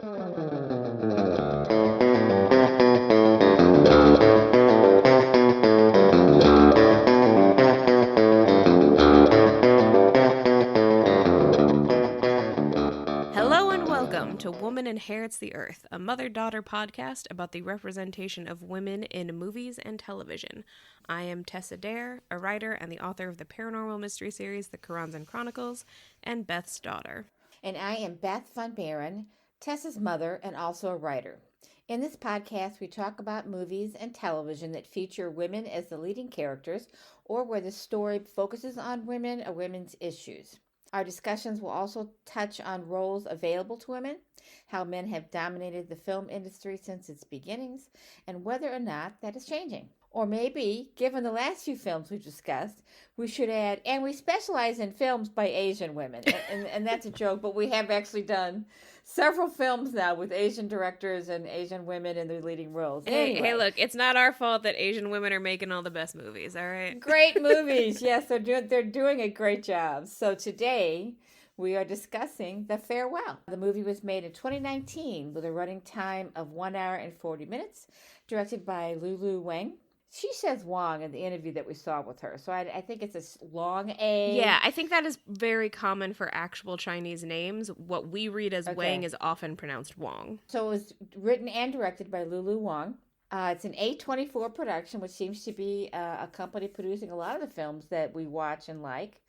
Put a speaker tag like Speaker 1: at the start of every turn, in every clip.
Speaker 1: Hello and welcome to Woman Inherits the Earth, a mother-daughter podcast about the representation of women in movies and television. I am Tess Adair, a writer and the author of the paranormal mystery series The Karanzan Chronicles, and Beth's daughter.
Speaker 2: And I am Beth Von Barron, Tessa's mother and also a writer. In this podcast, we talk about movies and television that feature women as the leading characters or where the story focuses on women or women's issues. Our discussions will also touch on roles available to women, how men have dominated the film industry since its beginnings, and whether or not that is changing. Or maybe, given the last few films we've discussed, we should add, and we specialize in films by Asian women. And that's a joke, but we have actually done several films now with Asian directors and Asian women in the leading roles. Anyway.
Speaker 1: Hey, look, it's not our fault that Asian women are making all the best movies, all right?
Speaker 2: Great movies. Yes, they're doing a great job. So today we are discussing The Farewell. The movie was made in 2019 with a running time of 1 hour and 40 minutes, directed by Lulu Wang. She says Wang in the interview that we saw with her, so I think it's a long A.
Speaker 1: Yeah, I think that is very common for actual Chinese names. What we read as Wang is often pronounced Wong.
Speaker 2: So it was written and directed by Lulu Wang. It's an A24 production, which seems to be a company producing a lot of the films that we watch and like.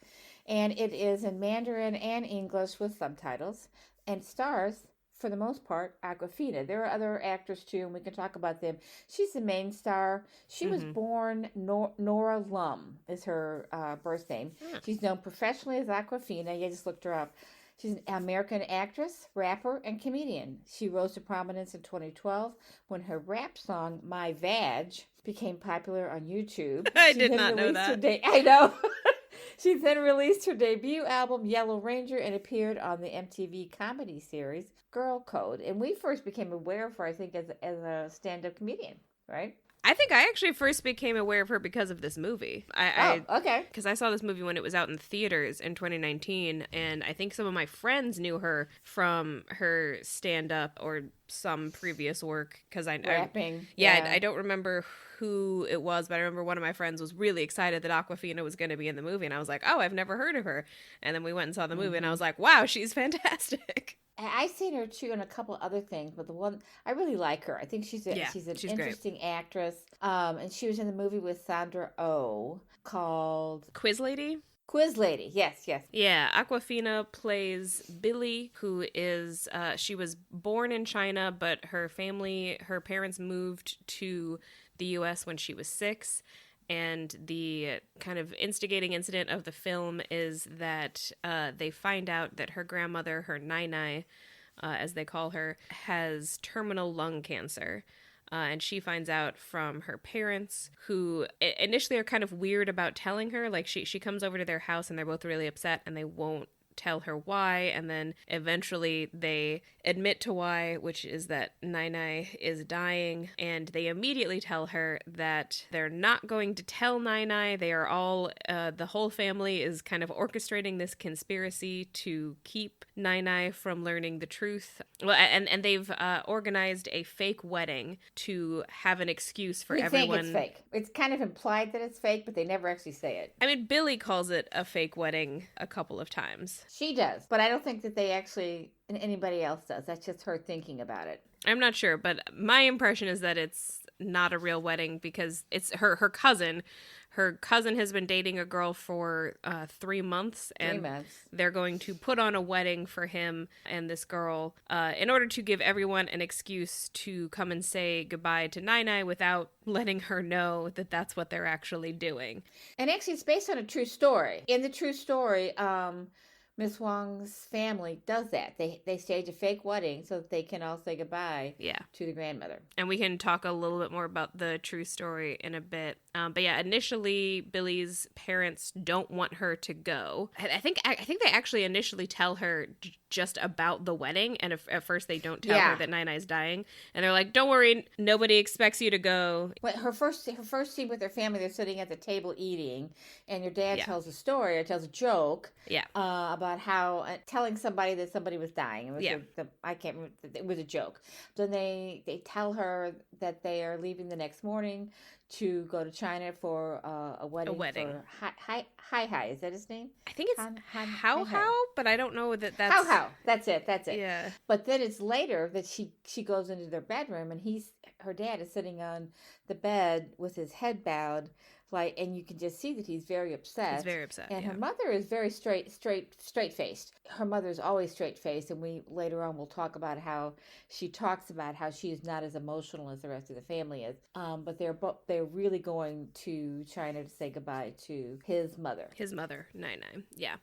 Speaker 2: And it is in Mandarin and English with subtitles, and stars, for the most part, Awkwafina. There are other actors too, and we can talk about them. She's the main star. She was born Nora Lum is her birth name. Yeah. She's known professionally as Awkwafina. You just looked her up. She's an American actress, rapper, and comedian. She rose to prominence in 2012 when her rap song "My Vag" became popular on YouTube.
Speaker 1: I did not know that.
Speaker 2: I know. She then released her debut album, Yellow Ranger, and appeared on the MTV comedy series, Girl Code. And we first became aware of her, I think, as a stand-up comedian, right?
Speaker 1: I think I actually first became aware of her because of this movie.
Speaker 2: Okay.
Speaker 1: Because I saw this movie when it was out in theaters in 2019, and I think some of my friends knew her from her stand-up or some previous work. Because
Speaker 2: rapping.
Speaker 1: I don't remember who it was, but I remember one of my friends was really excited that Awkwafina was going to be in the movie, and I was like, oh, I've never heard of her. And then we went and saw the movie, and I was like, wow, she's fantastic.
Speaker 2: I've seen her too in a couple other things, but the one I really like her. I think she's an interesting
Speaker 1: great
Speaker 2: actress. And she was in the movie with Sandra Oh called
Speaker 1: Quiz Lady.
Speaker 2: Quiz Lady, yes.
Speaker 1: Yeah, Awkwafina plays Billy, who is, she was born in China, but her parents moved to the U.S. when she was 6. And the kind of instigating incident of the film is that they find out that her grandmother, her Nai, as they call her, has terminal lung cancer. And she finds out from her parents, who initially are kind of weird about telling her. Like, she comes over to their house and they're both really upset and they won't tell her why, and then eventually they admit to why, which is that Nai is dying, and they immediately tell her that they're not going to tell Nai. They are all, the whole family is kind of orchestrating this conspiracy to keep Nai from learning the truth. Well, and they've organized a fake wedding to have an excuse for everyone.
Speaker 2: We think it's fake. It's kind of implied that it's fake, but they never actually say it.
Speaker 1: I mean, Billy calls it a fake wedding a couple of times.
Speaker 2: She does, but I don't think that they actually, and anybody else does. That's just her thinking about it.
Speaker 1: I'm not sure, but my impression is that it's not a real wedding because it's her cousin. Her cousin has been dating a girl for 3 months, and they're going to put on a wedding for him and this girl in order to give everyone an excuse to come and say goodbye to Nai without letting her know that that's what they're actually doing.
Speaker 2: And actually, it's based on a true story. In the true story, Miss Wang's family does that. They stage a fake wedding so that they can all say goodbye to the grandmother. And
Speaker 1: we can talk a little bit more about the true story in a bit. But yeah, initially Billy's parents don't want her to go. I think they actually initially tell her just about the wedding. And at first they don't tell her that Nai is dying. And they're like, don't worry, nobody expects you to go.
Speaker 2: But her first scene with her family, they're sitting at the table eating, and your dad tells a story or tells a joke about how telling somebody that somebody was dying. It was I can't remember, it was a joke. Then they tell her that they are leaving the next morning to go to China for a wedding. For Hi. Is that his name?
Speaker 1: I think it's How, but I don't know that's...
Speaker 2: How. That's it.
Speaker 1: Yeah.
Speaker 2: But then it's later that she goes into their bedroom, and her dad is sitting on the bed with his head bowed, and you can just see that he's very upset.
Speaker 1: He's very upset.
Speaker 2: And her mother is very straight faced. Her mother is always straight faced, and we later on will talk about how she talks about how she is not as emotional as the rest of the family is. But they're really going to China to say goodbye to his mother.
Speaker 1: His mother, Nai. Yeah.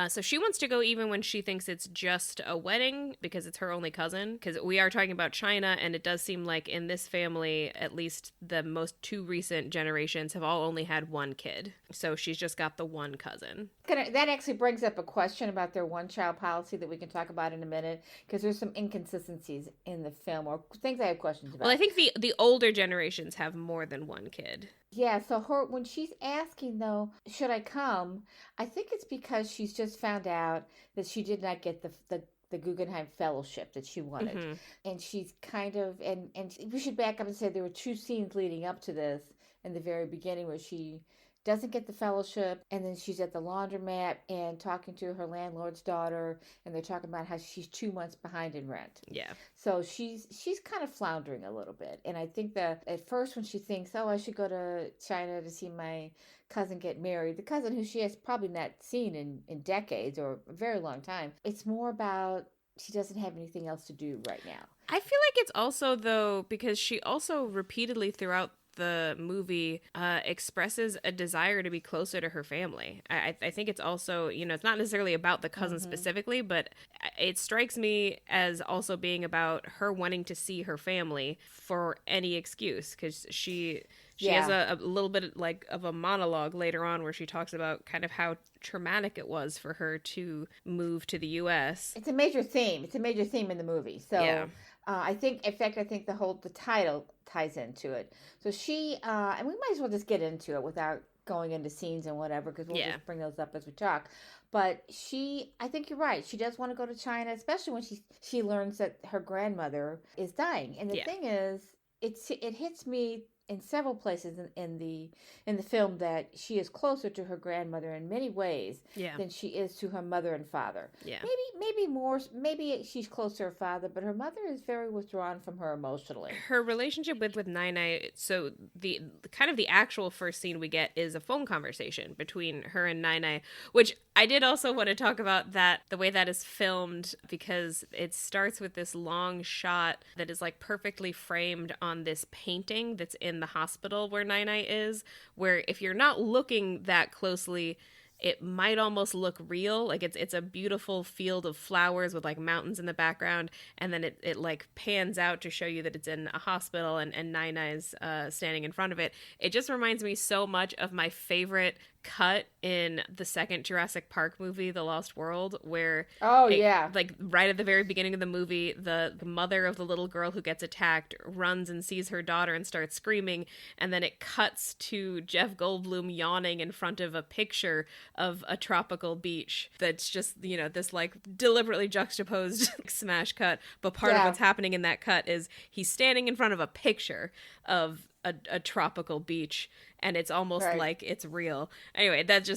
Speaker 1: So she wants to go even when she thinks it's just a wedding because it's her only cousin. Because we are talking about China, and it does seem like in this family, at least the most two recent generations have all only had one kid. So she's just got the one cousin.
Speaker 2: That actually brings up a question about their one-child policy that we can talk about in a minute, because there's some inconsistencies in the film or things I have questions about.
Speaker 1: Well, I think the older generations have more than one kid.
Speaker 2: Yeah, so when she's asking, though, should I come, I think it's because she's just found out that she did not get the Guggenheim Fellowship that she wanted. Mm-hmm. And she's kind of, and we should back up and say there were two scenes leading up to this in the very beginning where she doesn't get the fellowship, and then she's at the laundromat and talking to her landlord's daughter, and they're talking about how she's 2 months behind in rent.
Speaker 1: Yeah.
Speaker 2: So she's kind of floundering a little bit. And I think that at first when she thinks, I should go to China to see my cousin get married, the cousin who she has probably not seen in decades or a very long time, it's more about she doesn't have anything else to do right now.
Speaker 1: I feel like it's also, though, because she also repeatedly throughout the movie expresses a desire to be closer to her family. I think it's also, it's not necessarily about the cousin specifically, but it strikes me as also being about her wanting to see her family for any excuse, because she has a little bit of a monologue later on where she talks about kind of how traumatic it was for her to move to the U.S.
Speaker 2: It's a major theme. It's a major theme in the movie. So I think the title ties into it. So she, and we might as well just get into it without going into scenes and whatever, because we'll just bring those up as we talk. But I think you're right. She does want to go to China, especially when she learns that her grandmother is dying. And the thing is, it hits me in several places in the film that she is closer to her grandmother in many ways than she is to her mother and father. Yeah. Maybe more. Maybe she's close to her father, but her mother is very withdrawn from her emotionally.
Speaker 1: Her relationship with Nai. So the kind of the actual first scene we get is a phone conversation between her and Nai, which I did also want to talk about the way that is filmed, because it starts with this long shot that is like perfectly framed on this painting that's in the hospital where Nai is, where if you're not looking that closely, it might almost look real. Like it's a beautiful field of flowers with like mountains in the background, and then it like pans out to show you that it's in a hospital, and Nai's standing in front of it. It just reminds me so much of my favorite cut in the second Jurassic Park movie, The Lost World, where like right at the very beginning of the movie, the mother of the little girl who gets attacked runs and sees her daughter and starts screaming, and then it cuts to Jeff Goldblum yawning in front of a picture of a tropical beach that's just, this like deliberately juxtaposed smash cut, but part of what's happening in that cut is he's standing in front of a picture of a tropical beach, and it's almost like it's real. Anyway, that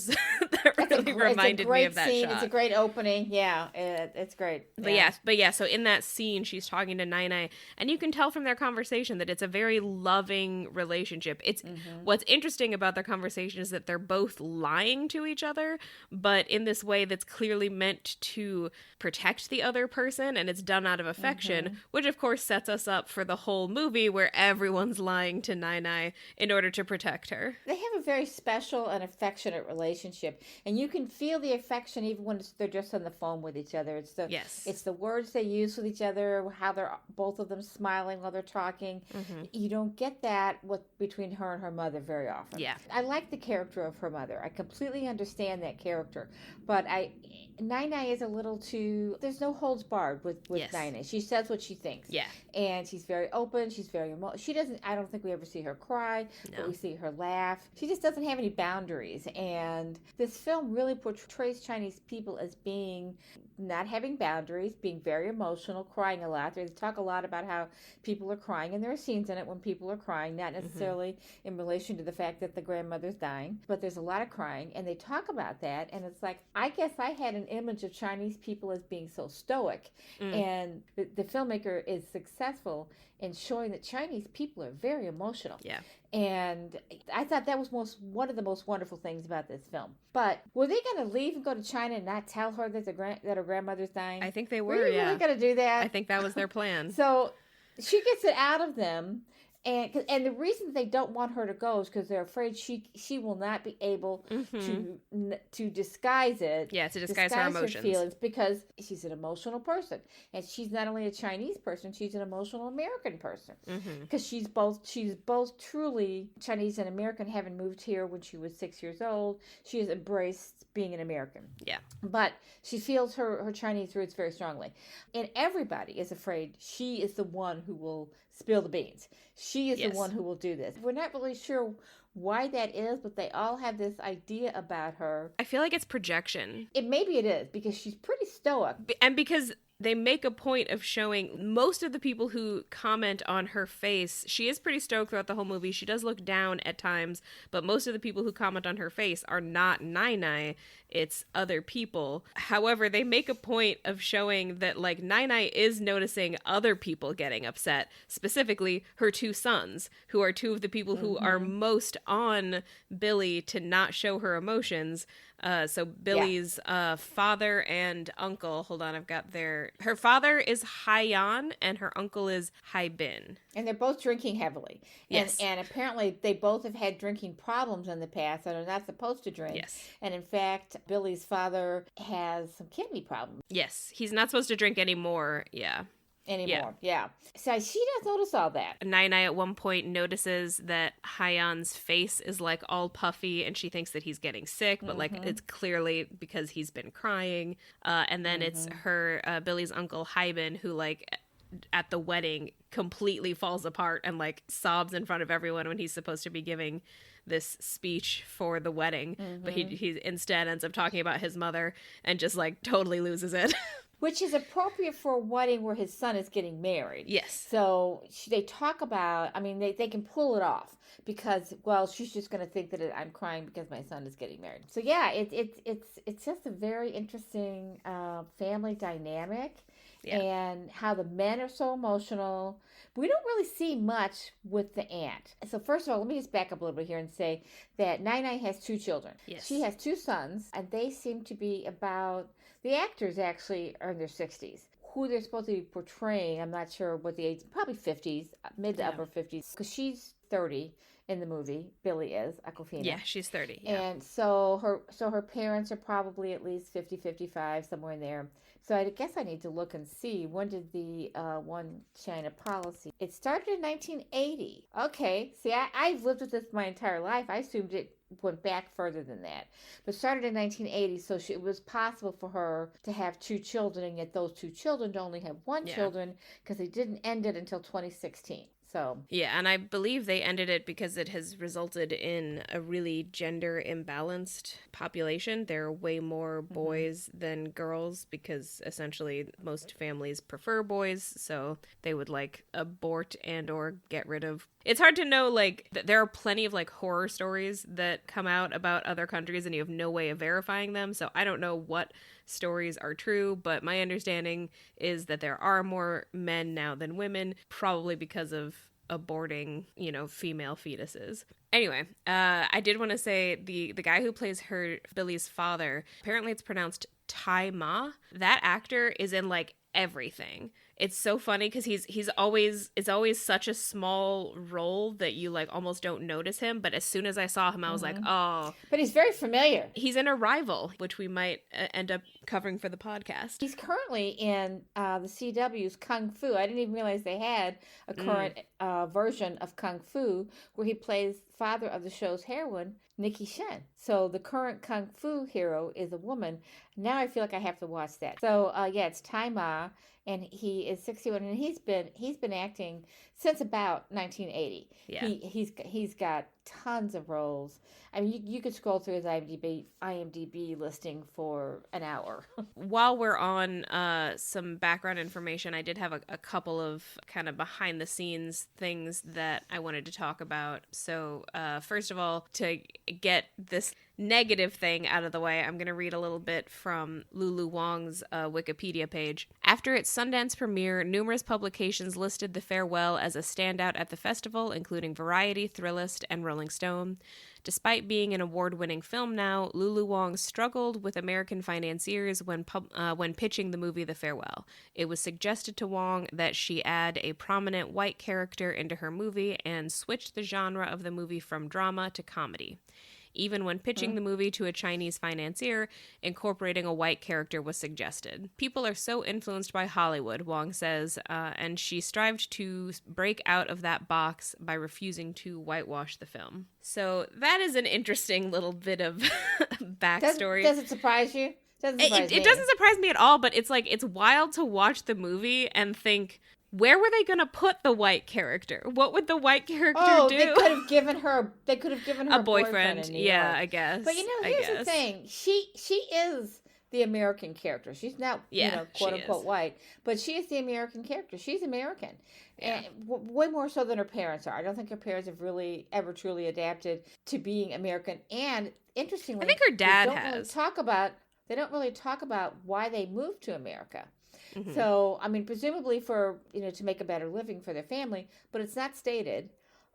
Speaker 1: really reminded me of that
Speaker 2: scene.
Speaker 1: shot.
Speaker 2: It's a great opening. Yeah, it's great.
Speaker 1: But yeah, so in that scene, she's talking to Nai, and you can tell from their conversation that it's a very loving relationship. It's what's interesting about their conversation is that they're both lying to each other, but in this way that's clearly meant to protect the other person, and it's done out of affection, which of course sets us up for the whole movie where everyone's lying to Nai in order to protect her.
Speaker 2: They have a very special and affectionate relationship, and you can feel the affection even when they're just on the phone with each other. It's the words they use with each other, how they're both of them smiling while they're talking. You don't get that between her and her mother very often. I like the character of her mother. I completely understand that character, but Nine is a little too. There's no holds barred with
Speaker 1: Yes.
Speaker 2: Nine. She says what she thinks.
Speaker 1: Yeah.
Speaker 2: And she's very open. She's very emotional. She doesn't. I don't think we ever see her cry, but we
Speaker 1: No.
Speaker 2: see her laugh. She just doesn't have any boundaries. And this film really portrays Chinese people as being not having boundaries, being very emotional, crying a lot. They talk a lot about how people are crying, and there are scenes in it when people are crying, not necessarily in relation to the fact that the grandmother's dying, but there's a lot of crying, and they talk about that. And it's like, I guess I had an image of Chinese people as being so stoic, and the filmmaker is successful in showing that Chinese people are very emotional.
Speaker 1: Yeah.
Speaker 2: And I thought that was one of the most wonderful things about this film. But were they going to leave and go to China and not tell her that that her grandmother's dying?
Speaker 1: I think they
Speaker 2: Were
Speaker 1: were,
Speaker 2: you
Speaker 1: yeah.
Speaker 2: really going to do that?
Speaker 1: I think that was their plan.
Speaker 2: So she gets it out of them. And the reason they don't want her to go is because they're afraid she will not be able to disguise it.
Speaker 1: Yeah, to disguise her emotions.
Speaker 2: Feelings, because she's an emotional person, and she's not only a Chinese person, she's an emotional American person. Because she's both truly Chinese and American, having moved here when she was 6 years old. She has embraced being an American.
Speaker 1: Yeah.
Speaker 2: But she feels her Chinese roots very strongly. And everybody is afraid she is the one who will spill the beans. She is the one who will do this. We're not really sure why that is, but they all have this idea about her.
Speaker 1: I feel like it's projection.
Speaker 2: Maybe it is, because she's pretty stoic.
Speaker 1: And because they make a point of showing most of the people who comment on her face, she is pretty stoic throughout the whole movie. She does look down at times, but most of the people who comment on her face are not Nai, it's other people. However, they make a point of showing that, like, Nai is noticing other people getting upset, specifically her two sons, who are two of the people who are most on Billy to not show her emotions. So Billy's father and uncle, hold on, I've got her father is Haiyan and her uncle is Haibin.
Speaker 2: And they're both drinking heavily.
Speaker 1: Yes.
Speaker 2: And apparently they both have had drinking problems in the past and are not supposed to drink.
Speaker 1: Yes.
Speaker 2: And in fact, Billy's father has some kidney problems.
Speaker 1: Yes, he's not supposed to drink anymore, yeah.
Speaker 2: Yeah. So she does notice all that.
Speaker 1: Nai at one point notices that Haiyan's face is like all puffy and she thinks that he's getting sick, but like it's clearly because he's been crying. And then it's her, Billy's uncle Haibin, who like at the wedding completely falls apart and like sobs in front of everyone when he's supposed to be giving this speech for the wedding. But he instead ends up talking about his mother and just like totally loses it.
Speaker 2: Which is appropriate for a wedding where his son is getting married.
Speaker 1: Yes.
Speaker 2: So they talk about, I mean, they can pull it off because, well, she's just going to think that I'm crying because my son is getting married. So yeah, it's just a very interesting family dynamic. Yeah. And how the men are so emotional. We don't really see much with the aunt. So first of all, let me just back up a little bit here and say that Nai has two children.
Speaker 1: Yes.
Speaker 2: She has two sons, and they seem to be about, the actors actually are in their 60s. Who they're supposed to be portraying, I'm not sure what the age, probably 50s, mid to upper 50s, because she's 30 in the movie. Billy is, Aquafina.
Speaker 1: Yeah, she's 30. Yeah.
Speaker 2: And so her parents are probably at least 50, 55, somewhere in there. So I guess I need to look and see, when did the One China policy? It started in 1980. Okay, see, I've lived with this my entire life. I assumed it went back further than that. But started in 1980, so it was possible for her to have two children, and yet those two children only have one children because they didn't end it until 2016. So
Speaker 1: yeah, and I believe they ended it because it has resulted in a really gender imbalanced population. There are way more boys than girls because essentially most families prefer boys, so they would like abort and or get rid of. It's hard to know, like, there are plenty of like horror stories that come out about other countries and you have no way of verifying them, so I don't know what stories are true, but my understanding is that there are more men now than women, probably because of aborting, female fetuses. Anyway, I did want to say the guy who plays Billy's father, apparently it's pronounced Tai Ma. That actor is in like everything. It's so funny because it's always such a small role that you like almost don't notice him, but as soon as I saw him I was like, oh.
Speaker 2: But he's very familiar.
Speaker 1: He's in Arrival, which we might end up covering for the podcast.
Speaker 2: He's currently in the CW's Kung Fu. I didn't even realize they had a current version of Kung Fu where he plays father of the show's heroine, Nikki Shen. So the current Kung Fu hero is a woman. Now I feel like I have to watch that. So yeah, it's Tai Ma, and he is 61, and he's been acting since about 1980.
Speaker 1: Yeah.
Speaker 2: He's got tons of roles. I mean, you could scroll through his IMDb listing for an hour.
Speaker 1: While we're on some background information, I did have a couple of kind of behind the scenes things that I wanted to talk about. So first of all, to get this negative thing out of the way, I'm going to read a little bit from Lulu Wang's Wikipedia page. After its Sundance premiere, numerous publications listed The Farewell as a standout at the festival, including Variety, Thrillist, and Rolling Stone. Despite being an award-winning film now, Lulu Wang struggled with American financiers when pitching the movie The Farewell. It was suggested to Wang that she add a prominent white character into her movie and switch the genre of the movie from drama to comedy. Even when pitching the movie to a Chinese financier, incorporating a white character was suggested. People are so influenced by Hollywood, Wang says, and she strived to break out of that box by refusing to whitewash the film. So that is an interesting little bit of backstory.
Speaker 2: Does it surprise you?
Speaker 1: It doesn't surprise me at all, but it's like, it's wild to watch the movie and think, where were they going to put the white character? What would the white character do?
Speaker 2: They could have given her a
Speaker 1: boyfriend.
Speaker 2: Yeah,
Speaker 1: I guess.
Speaker 2: But here's the thing. She is the American character. She's not, quote unquote white, but she is the American character. She's American.
Speaker 1: Yeah.
Speaker 2: And way more so than her parents are. I don't think her parents have really ever truly adapted to being American. And interestingly,
Speaker 1: I think her dad has.
Speaker 2: They don't really talk about why they moved to America.
Speaker 1: Mm-hmm.
Speaker 2: So, I mean, presumably for, to make a better living for their family, but it's not stated.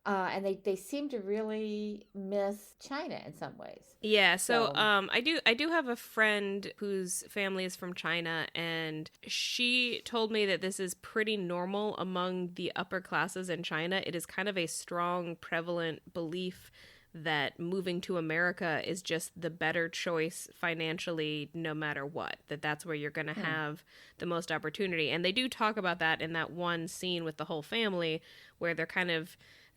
Speaker 2: And they seem to really miss China in some ways.
Speaker 1: Yeah, so I do have a friend whose family is from China, and she told me that this is pretty normal among the upper classes in China. It is kind of a strong, prevalent belief that moving to America is just the better choice financially no matter what, that's where you're going to have the most opportunity. And they do talk about that in that one scene with the whole family where they're kind of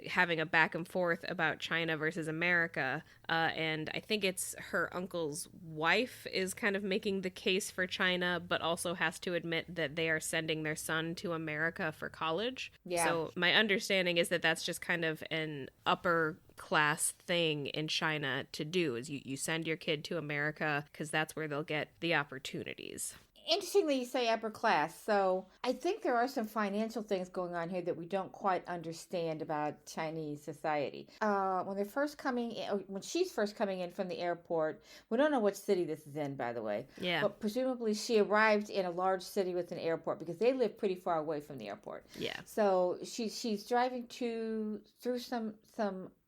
Speaker 1: having a back and forth about China versus America. And I think it's her uncle's wife is kind of making the case for China, but also has to admit that they are sending their son to America for college.
Speaker 2: Yeah.
Speaker 1: So my understanding is that that's just kind of an upper class thing in China to do, is you send your kid to America because that's where they'll get the opportunities.
Speaker 2: Interestingly, you say upper class. So I think there are some financial things going on here that we don't quite understand about Chinese society. When she's first coming in from the airport, we don't know which city this is in, by the way.
Speaker 1: Yeah.
Speaker 2: But presumably she arrived in a large city with an airport because they live pretty far away from the airport.
Speaker 1: Yeah.
Speaker 2: So she's driving through some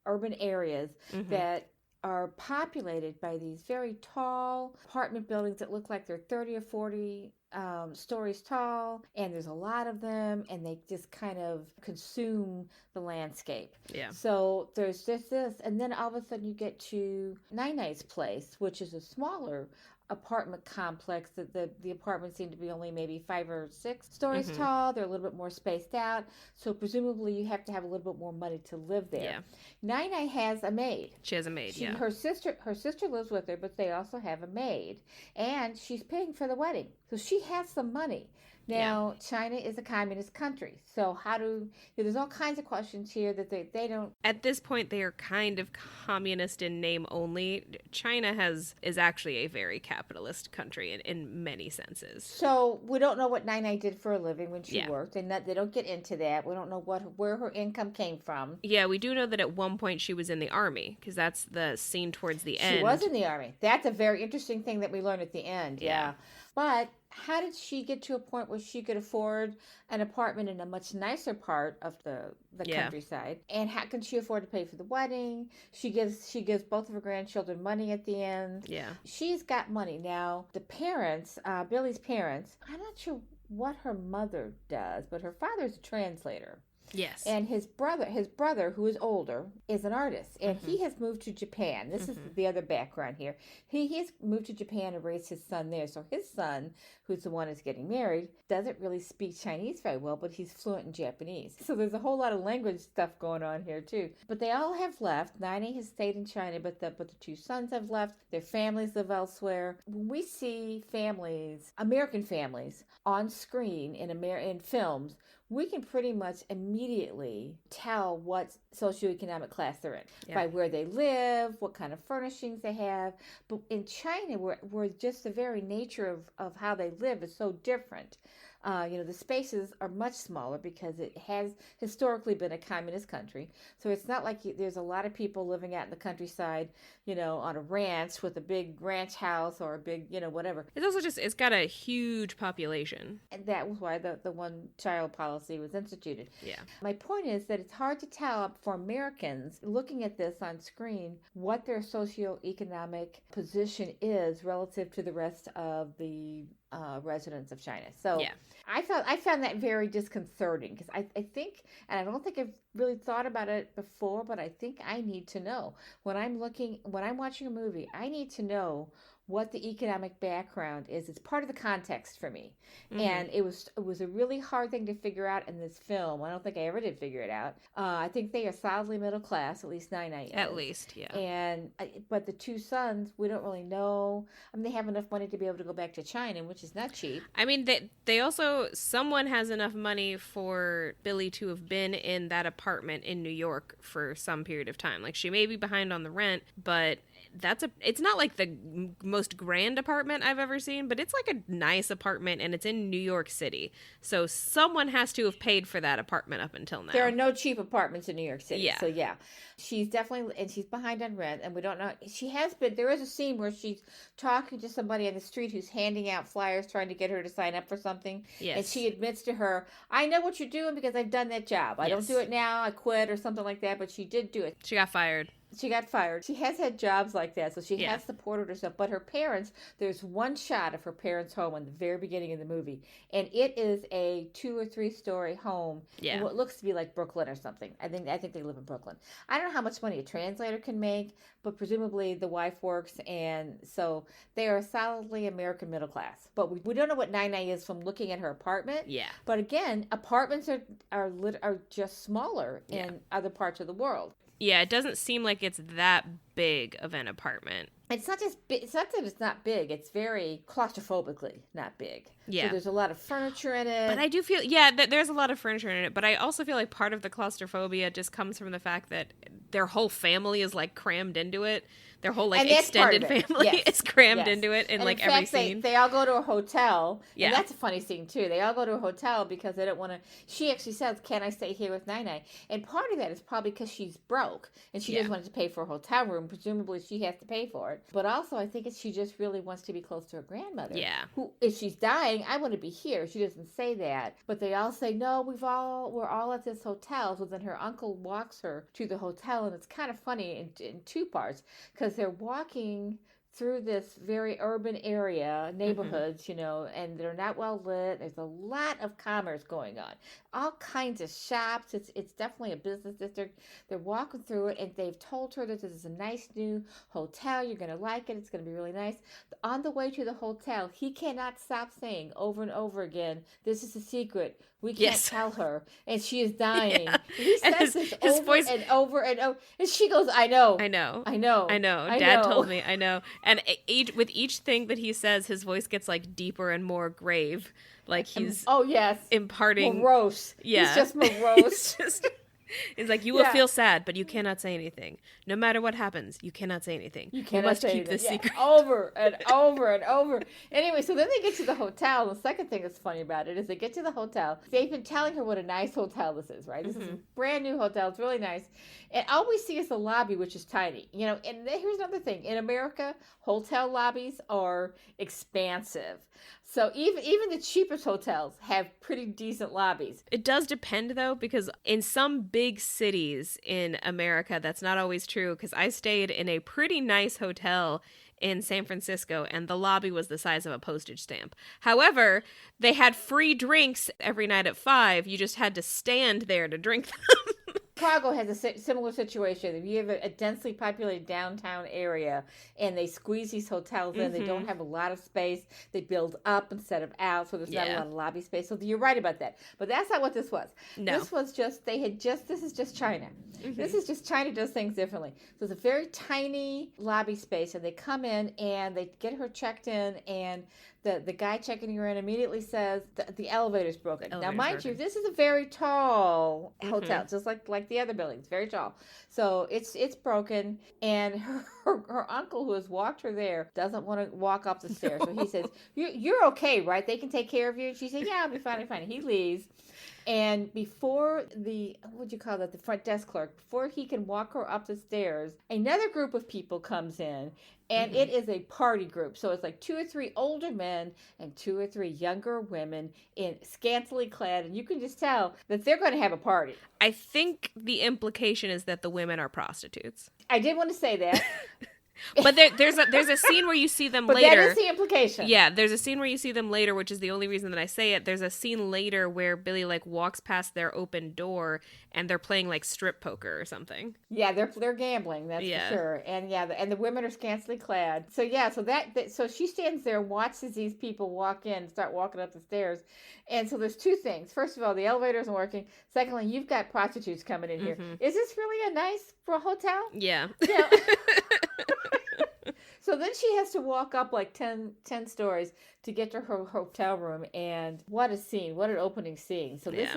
Speaker 2: urban areas that are populated by these very tall apartment buildings that look like they're 30 or 40 stories tall, and there's a lot of them, and they just kind of consume the landscape.
Speaker 1: Yeah.
Speaker 2: So there's this, and then all of a sudden you get to Nai's place, which is a smaller apartment complex. The apartments seem to be only maybe 5 or 6 stories tall. They're a little bit more spaced out, so presumably you have to have a little bit more money to live there.
Speaker 1: Yeah.
Speaker 2: Nai has a maid.
Speaker 1: She has a maid. Yeah.
Speaker 2: Her sister lives with her, but they also have a maid, and she's paying for the wedding, so she has some money. Now, China is a communist country, so there's all kinds of questions here that they don't...
Speaker 1: At this point, they are kind of communist in name only. China is actually a very capitalist country in many senses.
Speaker 2: So we don't know what Nai did for a living when she worked, and they don't get into that. We don't know where her income came from.
Speaker 1: Yeah, we do know that at one point she was in the army, because that's the scene towards the end.
Speaker 2: She was in the army. That's a very interesting thing that we learn at the end, yeah. But how did she get to a point where she could afford an apartment in a much nicer part of the countryside? And how can she afford to pay for the wedding? She gives both of her grandchildren money at the end.
Speaker 1: Yeah.
Speaker 2: She's got money. Now, the parents, Billy's parents, I'm not sure what her mother does, but her father's a translator.
Speaker 1: Yes.
Speaker 2: And his brother, who is older, is an artist, and he has moved to Japan. This is the other background here. He has moved to Japan and raised his son there. So his son, who's the one who's getting married, doesn't really speak Chinese very well, but he's fluent in Japanese. So there's a whole lot of language stuff going on here too. But they all have left. Nine has stayed in China, but the two sons have left. Their families live elsewhere. When we see families, American families, on screen in films, we can pretty much immediately tell what socioeconomic class they're in by where they live, what kind of furnishings they have. But in China, where just the very nature of how they live is so different. The spaces are much smaller because it has historically been a communist country. So it's not like there's a lot of people living out in the countryside, on a ranch with a big ranch house or a big, whatever.
Speaker 1: It's also it's got a huge population.
Speaker 2: And that was why the one child policy was instituted.
Speaker 1: Yeah.
Speaker 2: My point is that it's hard to tell for Americans looking at this on screen what their socioeconomic position is relative to the rest of the residents of China. So yeah. I found that very disconcerting because I think, and I don't think I've really thought about it before, but I think I need to know when I'm watching a movie, I need to know what the economic background is. It's part of the context for me. And it was a really hard thing to figure out in this film. I don't think I ever did figure it out. I think they are solidly middle class, at least Nine is.
Speaker 1: At least, yeah.
Speaker 2: But the two sons, we don't really know. I mean, they have enough money to be able to go back to China, which is not cheap.
Speaker 1: I mean, they also, someone has enough money for Billy to have been in that apartment in New York for some period of time. Like, she may be behind on the rent, but it's not like the most grand apartment I've ever seen, but it's like a nice apartment, and it's in New York City. So someone has to have paid for that apartment up until now.
Speaker 2: There are no cheap apartments in New York City.
Speaker 1: Yeah.
Speaker 2: So yeah, she's definitely, and she's behind on rent, and we don't know. She has been, there is a scene where she's talking to somebody on the street who's handing out flyers trying to get her to sign up for something.
Speaker 1: Yes.
Speaker 2: And she admits to her, I know what you're doing because I've done that job. I don't do it now. I quit or something like that, but she did do it.
Speaker 1: She got fired.
Speaker 2: She got fired. She has had jobs like that, so she has supported herself. But her parents, there's one shot of her parents' home in the very beginning of the movie, and it is a 2 or 3 story home in what looks to be like Brooklyn or something. I think they live in Brooklyn. I don't know how much money a translator can make, but presumably the wife works, and so they are solidly American middle class. But we don't know what Nine is from looking at her apartment.
Speaker 1: Yeah.
Speaker 2: But again, apartments are just smaller in other parts of the world.
Speaker 1: Yeah, it doesn't seem like it's that big of an apartment.
Speaker 2: It's not just big. It's not that it's not big. It's very claustrophobically not big.
Speaker 1: Yeah.
Speaker 2: So there's a lot of furniture in it.
Speaker 1: But I do feel, there's a lot of furniture in it. But I also feel like part of the claustrophobia just comes from the fact that their whole family is like crammed into it. Their whole like extended family is crammed into it in like every scene.
Speaker 2: They all go to a hotel.
Speaker 1: Yeah.
Speaker 2: And that's a funny scene too. They all go to a hotel because they don't want to. She actually says, "Can I stay here with Nine?" And part of that is probably because she's broke and she doesn't want to pay for a hotel room. Presumably she has to pay for it. But also I think she just really wants to be close to her grandmother.
Speaker 1: Yeah.
Speaker 2: Who, if she's dying, I want to be here. She doesn't say that, but they all say, "No, we're all at this hotel." So then her uncle walks her to the hotel, and it's kind of funny in 2 parts because they're walking through this very urban area, neighborhoods, and they're not well lit. There's a lot of commerce going on. All kinds of shops. It's definitely a business district. They're walking through it, and they've told her that this is a nice new hotel. You're going to like it. It's going to be really nice. On the way to the hotel, he cannot stop saying over and over again, "This is a secret. We can't tell her." And she is dying.
Speaker 1: Yeah.
Speaker 2: He says this over voice... and over and over. And she goes, I know.
Speaker 1: Dad told me. I know. And with each thing that he says, his voice gets like deeper and more grave. Like he's imparting
Speaker 2: morose.
Speaker 1: Yeah.
Speaker 2: He's just morose.
Speaker 1: It's like, you will feel sad, but you cannot say anything. No matter what happens, you cannot say anything. You must keep this secret.
Speaker 2: Over and over and over. Anyway, so then they get to the hotel. The second thing that's funny about it is they get to the hotel. They've been telling her what a nice hotel this is, right? This is a brand new hotel. It's really nice. And all we see is the lobby, which is tiny. And here's another thing. In America, hotel lobbies are expansive. So even the cheapest hotels have pretty decent lobbies.
Speaker 1: It does depend, though, because in some big cities in America, that's not always true, because I stayed in a pretty nice hotel in San Francisco, and the lobby was the size of a postage stamp. However, they had free drinks every night at 5. You just had to stand there to drink them.
Speaker 2: Chicago has a similar situation. If you have a densely populated downtown area and they squeeze these hotels in, they don't have a lot of space. They build up instead of out, so there's not a lot of lobby space. So you're right about that. But that's not what this was.
Speaker 1: No.
Speaker 2: This was just, this is just China. This is just China does things differently. So it's a very tiny lobby space, and they come in and they get her checked in, and the guy checking her in immediately says the elevator's broken. Now, mind you, this is a very tall hotel, just like the other buildings, very tall. So it's broken, and her uncle, who has walked her there, doesn't want to walk up the stairs. So he says, "You're okay, right? They can take care of you." And she said, "Yeah, I'll be fine. I'm fine." He leaves. And before the front desk clerk, before he can walk her up the stairs, another group of people comes in, and it is a party group. So it's like 2 or 3 older men and 2 or 3 younger women in scantily clad, and you can just tell that they're going to have a party.
Speaker 1: I think the implication is that the women are prostitutes.
Speaker 2: I did want to say that.
Speaker 1: But there's a scene where you see them
Speaker 2: but
Speaker 1: later.
Speaker 2: That is the implication.
Speaker 1: Yeah, there's a scene where you see them later, which is the only reason that I say it. There's a scene later where Billy like walks past their open door and they're playing like strip poker or something.
Speaker 2: Yeah, they're gambling, that's for sure. And and the women are scantily clad. So so she stands there and watches these people walk in, start walking up the stairs. And so there's 2 things. First of all, the elevator isn't working. Secondly, you've got prostitutes coming in here. Is this really a nice hotel?
Speaker 1: Yeah.
Speaker 2: Yeah. So then she has to walk up like 10 stories to get to her hotel room, and what a scene! What an opening scene! So this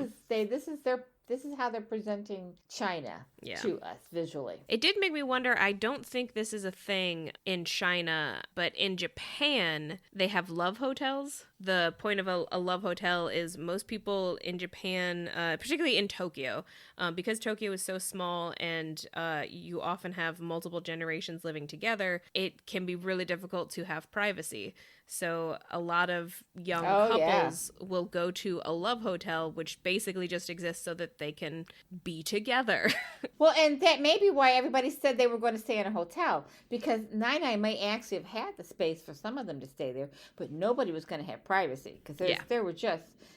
Speaker 2: is how they're presenting China to us visually.
Speaker 1: It did make me wonder, I don't think this is a thing in China, but in Japan, they have love hotels. The point of a love hotel is most people in Japan, particularly in Tokyo, because Tokyo is so small and you often have multiple generations living together, it can be really difficult to have privacy. So a lot of young couples will go to a love hotel, which basically just exists so that they can be together.
Speaker 2: Well, and that may be why everybody said they were going to stay in a hotel, because Nai may actually have had the space for some of them to stay there, but nobody was going to have privacy, because there were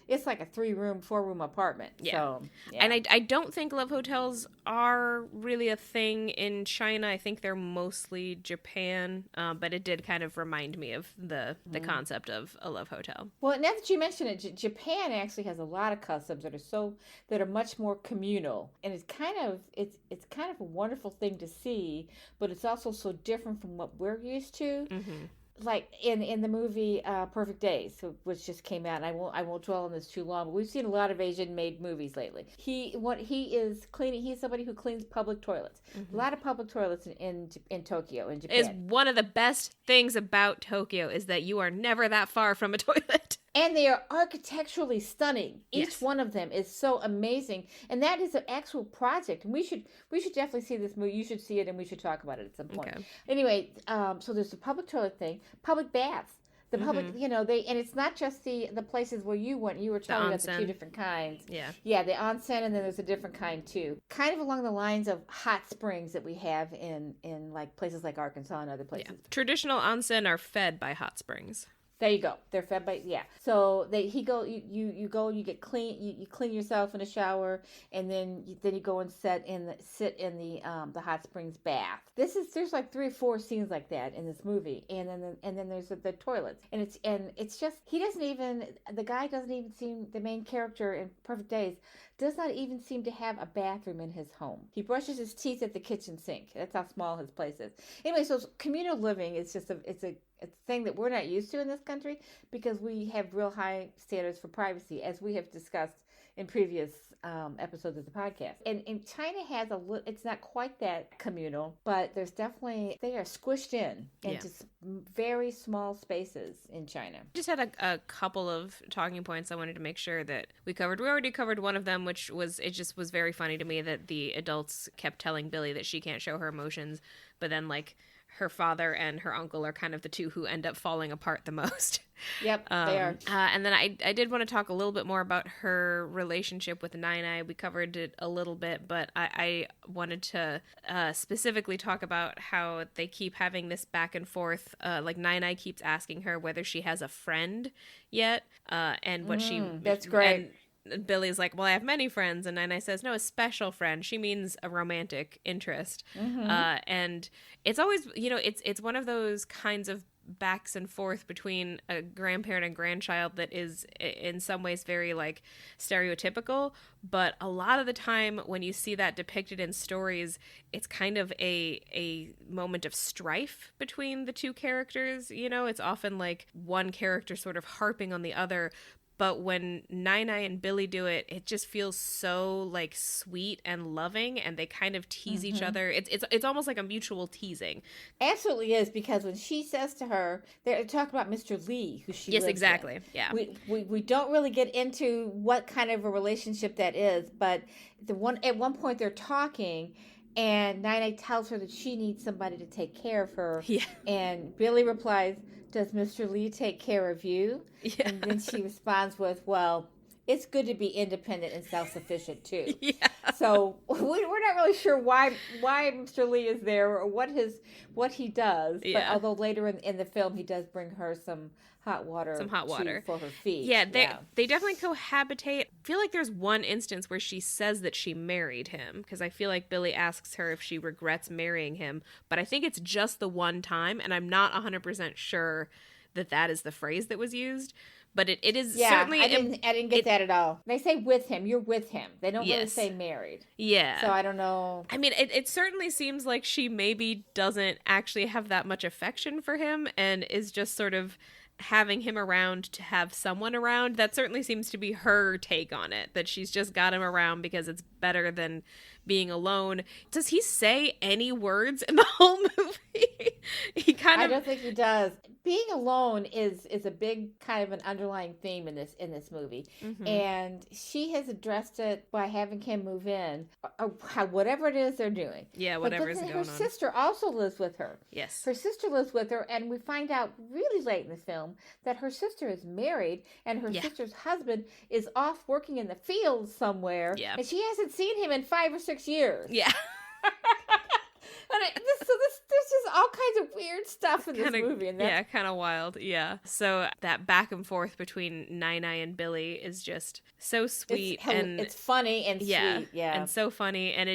Speaker 2: it's like a 3-room, 4-room apartment. Yeah. So,
Speaker 1: And I don't think love hotels are really a thing in China. I think they're mostly Japan, but it did kind of remind me of the concept of a love hotel.
Speaker 2: Well, now that you mention it, Japan actually has a lot of customs that are much more communal, and it's kind of a wonderful thing to see, but it's also so different from what we're used to. Like in the movie Perfect Days, which just came out, and I won't dwell on this too long, but we've seen a lot of Asian made movies lately. He is cleaning. He's somebody who cleans public toilets. A lot of public toilets in Tokyo, in Japan.
Speaker 1: Is one of the best things about Tokyo is that you are never that far from a toilet.
Speaker 2: And they are architecturally stunning. Each one of them is so amazing. And that is an actual project. And we should definitely see this movie. You should see it, and we should talk about it at some point. Okay. Anyway, so there's the public toilet thing, public baths. The public, and it's not just the places where you went. You were telling me about the 2 different kinds. Yeah, the onsen, and then there's a different kind too. Kind of along the lines of hot springs that we have in like places like Arkansas and other places.
Speaker 1: Yeah. Traditional onsen are fed by hot springs.
Speaker 2: There you go. They're fed by So you go and you get clean. You clean yourself in a shower, and then you go and sit in the hot springs bath. There's like 3 or 4 scenes like that in this movie, and then there's the toilets, and it's just the main character in Perfect Days does not even seem to have a bathroom in his home. He brushes his teeth at the kitchen sink. That's how small his place is. Anyway, so communal living is just it's a thing that we're not used to in this country, because we have real high standards for privacy, as we have discussed in previous episodes of the podcast. And China has it's not quite that communal, but there's definitely, they are squished into very small spaces in China.
Speaker 1: Just had a couple of talking points I wanted to make sure that we covered. We already covered one of them, which was, it just was very funny to me that the adults kept telling Billy that she can't show her emotions, but then like her father and her uncle are kind of the two who end up falling apart the most.
Speaker 2: Yep, they are.
Speaker 1: And then I did want to talk a little bit more about her relationship with Nai. We covered it a little bit, but I wanted to specifically talk about how they keep having this back and forth. Like Nai keeps asking her whether she has a friend yet, and what
Speaker 2: that's great.
Speaker 1: And Billy's like, well, I have many friends. And Nai says, no, a special friend. She means a romantic interest. And it's always, it's one of those kinds of backs and forth between a grandparent and grandchild that is in some ways very like stereotypical, but a lot of the time when you see that depicted in stories, it's kind of a moment of strife between the two characters. It's often like one character sort of harping on the other. But when Nai and Billy do it, it just feels so like sweet and loving, and they kind of tease each other. It's almost like a mutual teasing.
Speaker 2: Absolutely is, because when she says to her, they're talking about Mr. Lee, who she lives
Speaker 1: exactly.
Speaker 2: with.
Speaker 1: Yeah.
Speaker 2: We don't really get into what kind of a relationship that is, but at one point they're talking, and Nai tells her that she needs somebody to take care of her.
Speaker 1: Yeah.
Speaker 2: And Billy replies, does Mr. Lee take care of you?
Speaker 1: Yeah.
Speaker 2: And then she responds with, well, it's good to be independent and self-sufficient too.
Speaker 1: Yeah.
Speaker 2: So we're not really sure why Mr. Lee is there or what he does. Yeah. But although later in the film he does bring her some hot water for her feet.
Speaker 1: Yeah, they definitely cohabitate. I feel like there's one instance where she says that she married him, because I feel like Billy asks her if she regrets marrying him, but I think it's just the one time, and I'm not 100% sure that is the phrase that was used. But it is certainly...
Speaker 2: I didn't get that at all. They say with him. You're with him. They don't really say married.
Speaker 1: Yeah.
Speaker 2: So I don't know.
Speaker 1: I mean, it certainly seems like she maybe doesn't actually have that much affection for him and is just sort of having him around to have someone around. That certainly seems to be her take on it, that she's just got him around because it's better than being alone. Does he say any words in the whole movie? I
Speaker 2: don't think he does. Being alone is a big kind of an underlying theme in this movie. And she has addressed it by having him move in, or whatever it is they're doing.
Speaker 1: Yeah, whatever is going on.
Speaker 2: Her sister also lives with her.
Speaker 1: Yes.
Speaker 2: Her sister lives with her, and we find out really late in the film that her sister is married, and her sister's husband is off working in the fields somewhere, and she hasn't seen him in 5 or 6 years.
Speaker 1: Yeah.
Speaker 2: There's just all kinds of weird stuff in this movie.
Speaker 1: Yeah, kind of wild. Yeah. So that back and forth between Nai and Billy is just so sweet.
Speaker 2: It's funny and sweet. Yeah.
Speaker 1: And so funny. And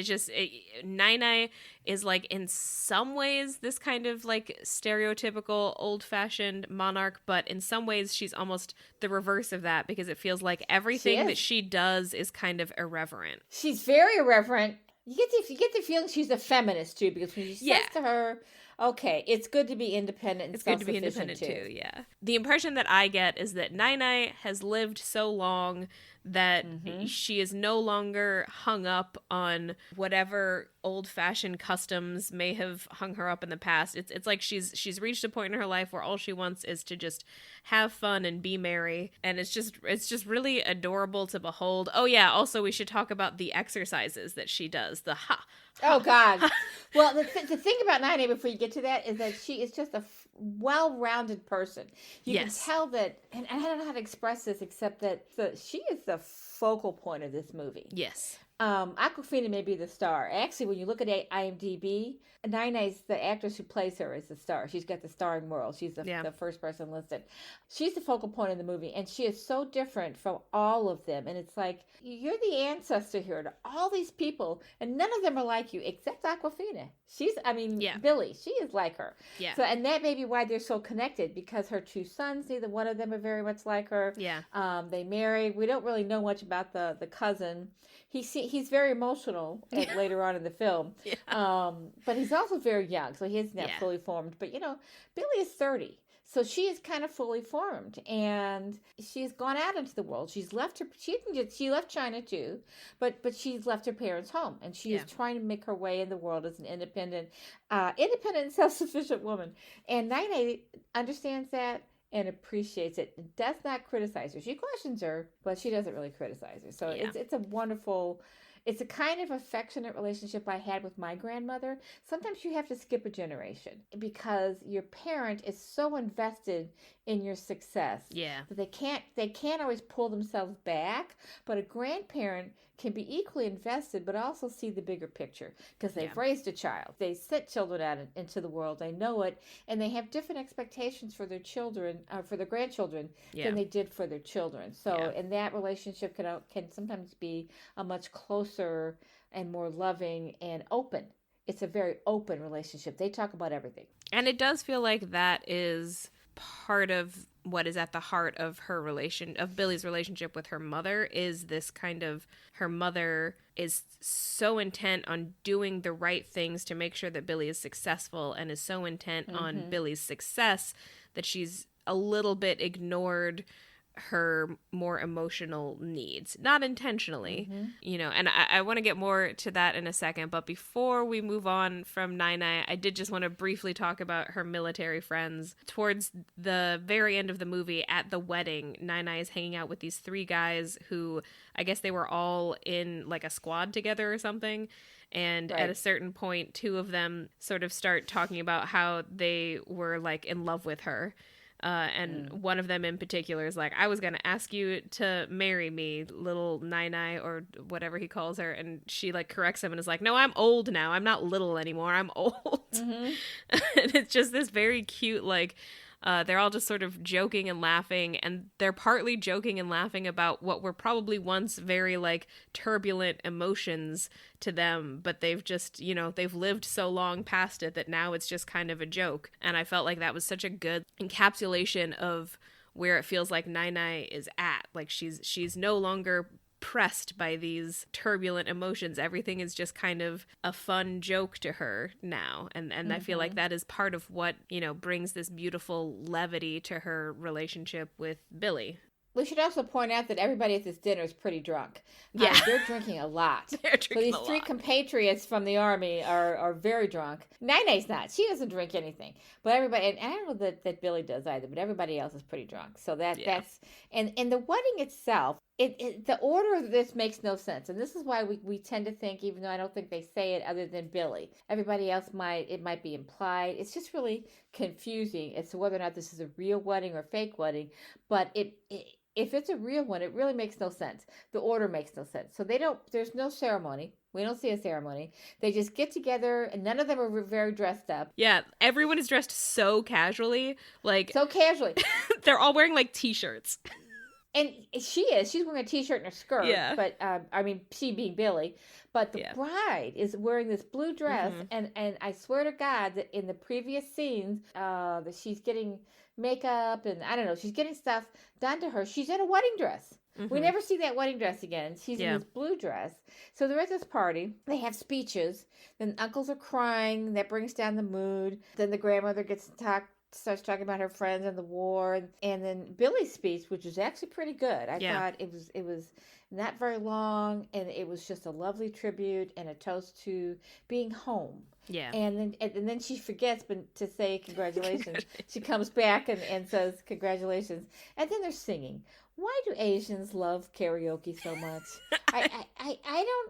Speaker 1: Nai is like in some ways this kind of like stereotypical old-fashioned monarch, but in some ways she's almost the reverse of that, because it feels like everything that she does is kind of irreverent.
Speaker 2: She's very irreverent. You get the feeling she's a feminist too, because when she says to her, okay, it's good to be independent and self-sufficient too.
Speaker 1: Yeah. The impression that I get is that Nai has lived so long that she is no longer hung up on whatever old-fashioned customs may have hung her up in the past. It's like she's reached a point in her life where all she wants is to just have fun and be merry, and it's just really adorable to behold. Oh yeah, also we should talk about the exercises that she does. The ha.
Speaker 2: Oh God. Well, the thing about Nai, before you get to that, is that she is just a well-rounded person. You can tell that, and I don't know how to express this except that she is the focal point of this movie.
Speaker 1: Yes.
Speaker 2: Awkwafina may be the star. Actually, when you look at IMDb, Nai's the actress who plays her is the star. She's got the starring role. She's the first person listed. She's the focal point of the movie, and she is so different from all of them. And it's like, you're the ancestor here to all these people, and none of them are like you except Awkwafina. Billy, she is like her.
Speaker 1: Yeah.
Speaker 2: So, and that may be why they're so connected, because her two sons, neither one of them are very much like her.
Speaker 1: Yeah.
Speaker 2: They married. We don't really know much about the cousin. He's very emotional later on in the film. Yeah. But he's also very young, so he isn't that fully formed. But, Billy is 30. So she is kind of fully formed, and she's gone out into the world. She's left she left China too, but she's left her parents' home, and she is trying to make her way in the world as an independent and self-sufficient woman. And Nai understands that and appreciates it, and does not criticize her. She questions her, but she doesn't really criticize her. So it's a wonderful It's a kind of affectionate relationship I had with my grandmother. Sometimes you have to skip a generation because your parent is so invested in your success
Speaker 1: Yeah.
Speaker 2: that they can't always pull themselves back, but a grandparent can be equally invested but also see the bigger picture because
Speaker 1: Yeah.
Speaker 2: they've raised a child. They sent children out into the world. They know it, and they have different expectations for their children, for their grandchildren,
Speaker 1: Yeah.
Speaker 2: than they did for their children. So,
Speaker 1: Yeah.
Speaker 2: and that relationship can sometimes be a much closer and more loving and open. It's a very open relationship. They talk about everything.
Speaker 1: And it does feel like that is part of what is at the heart of Billy's relationship with her mother, is this kind of, her mother is so intent on doing the right things to make sure that Billy is successful, and is so intent on Billy's success that she's a little bit ignored her more emotional needs, not intentionally, and I want to get more to that in a second. But before we move on from Nai, I did just want to briefly talk about her military friends. Towards the very end of the movie, at the wedding, Nai is hanging out with these three guys who, I guess they were all in like a squad together or something. And
Speaker 2: Right.
Speaker 1: at a certain point, two of them sort of start talking about how they were like in love with her. And one of them in particular is like, I was going to ask you to marry me, little Nai, or whatever he calls her. And she like corrects him and is like, no, I'm old now. I'm not little anymore. I'm old. And it's just this very cute, like, they're all just sort of joking and laughing, and they're partly joking and laughing about what were probably once very like turbulent emotions to them, but they've just, they've lived so long past it that now it's just kind of a joke. And I felt like that was such a good encapsulation of where it feels like Nai is at. Like she's no longer pressed by these turbulent emotions. Everything is just kind of a fun joke to her now, and I feel like that is part of what brings this beautiful levity to her relationship with Billy.
Speaker 2: We should also point out that everybody at this dinner is pretty drunk.
Speaker 1: Yeah.
Speaker 2: They're drinking a lot.
Speaker 1: They're drinking
Speaker 2: So these
Speaker 1: a
Speaker 2: three
Speaker 1: lot.
Speaker 2: compatriots from the army are very drunk. Nai's not. She doesn't drink anything. But everybody, and I don't know that Billy does either, but everybody else is pretty drunk. So that's, and the wedding itself, the order of this makes no sense. And this is why we tend to think, even though I don't think they say it other than Billy, everybody else might be implied. It's just really confusing as to whether or not this is a real wedding or fake wedding. But if it's a real one, it really makes no sense. The order makes no sense. So there's no ceremony. We don't see a ceremony. They just get together, and none of them are very dressed up.
Speaker 1: Yeah, everyone is dressed so casually. Like,
Speaker 2: so casually.
Speaker 1: They're all wearing like t-shirts.
Speaker 2: And she's wearing a t-shirt and a skirt.
Speaker 1: Yeah.
Speaker 2: But, she being Billy. But the bride is wearing this blue dress, and I swear to God that in the previous scenes, that she's getting makeup, and I don't know, she's getting stuff done to her. She's in a wedding dress. We never see that wedding dress again. She's in this blue dress. So they're at this party. They have speeches. Then uncles are crying. That brings down the mood. Then the grandmother starts talking about her friends and the war, and then Billy's speech, which was actually pretty good. I thought it was not very long, and it was just a lovely tribute and a toast to being home.
Speaker 1: Yeah.
Speaker 2: And then she forgets to say congratulations. She comes back and says congratulations, and then they're singing. Why do Asians love karaoke so much? I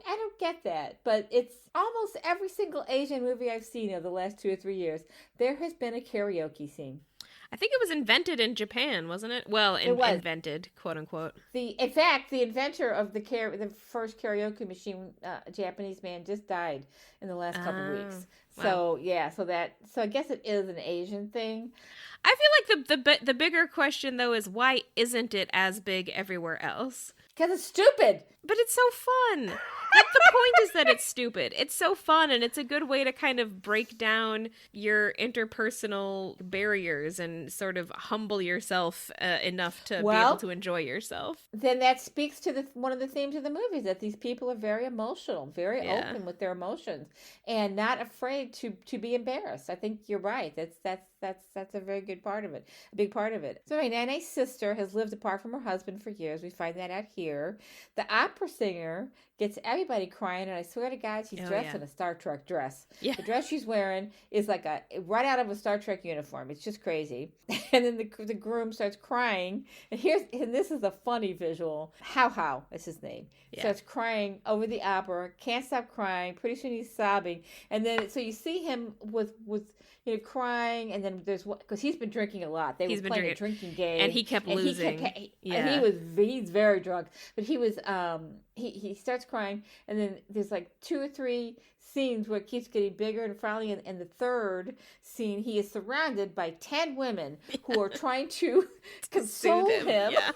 Speaker 2: don't get that. But it's almost every single Asian movie I've seen over the last 2 or 3 years, there has been a karaoke scene.
Speaker 1: I think it was invented in Japan, wasn't it? Well, invented, quote unquote.
Speaker 2: In fact, the inventor of the first karaoke machine, a Japanese man, just died in the last couple of weeks. So
Speaker 1: wow.
Speaker 2: So I guess it is an Asian thing.
Speaker 1: I feel like the bigger question though is, why isn't it as big everywhere else?
Speaker 2: Because it's stupid.
Speaker 1: But it's so fun. The point is that it's stupid. It's so fun, and it's a good way to kind of break down your interpersonal barriers and sort of humble yourself enough to be able to enjoy yourself.
Speaker 2: Then that speaks to one of the themes of the movie, that these people are very emotional, very open with their emotions, and not afraid to be embarrassed. I think you're right. That's a very good part of it, a big part of it. So Nana's sister has lived apart from her husband for years. We find that out here. The opera opera singer gets everybody crying, and I swear to God, she's dressed in a Star Trek dress.
Speaker 1: Yeah.
Speaker 2: The dress she's wearing is like right out of a Star Trek uniform. It's just crazy. And then the groom starts crying, and this is a funny visual. How is his name?
Speaker 1: Yeah.
Speaker 2: Starts crying over the opera, can't stop crying. Pretty soon he's sobbing, and then so you see him with crying, and then there's because he's been drinking a lot. He's been playing a drinking game,
Speaker 1: and he kept losing.
Speaker 2: He's very drunk, but he was he starts crying, and then there's like 2 or 3 scenes where it keeps getting bigger, and finally in the third scene he is surrounded by 10 women who are trying to console him.
Speaker 1: Yeah.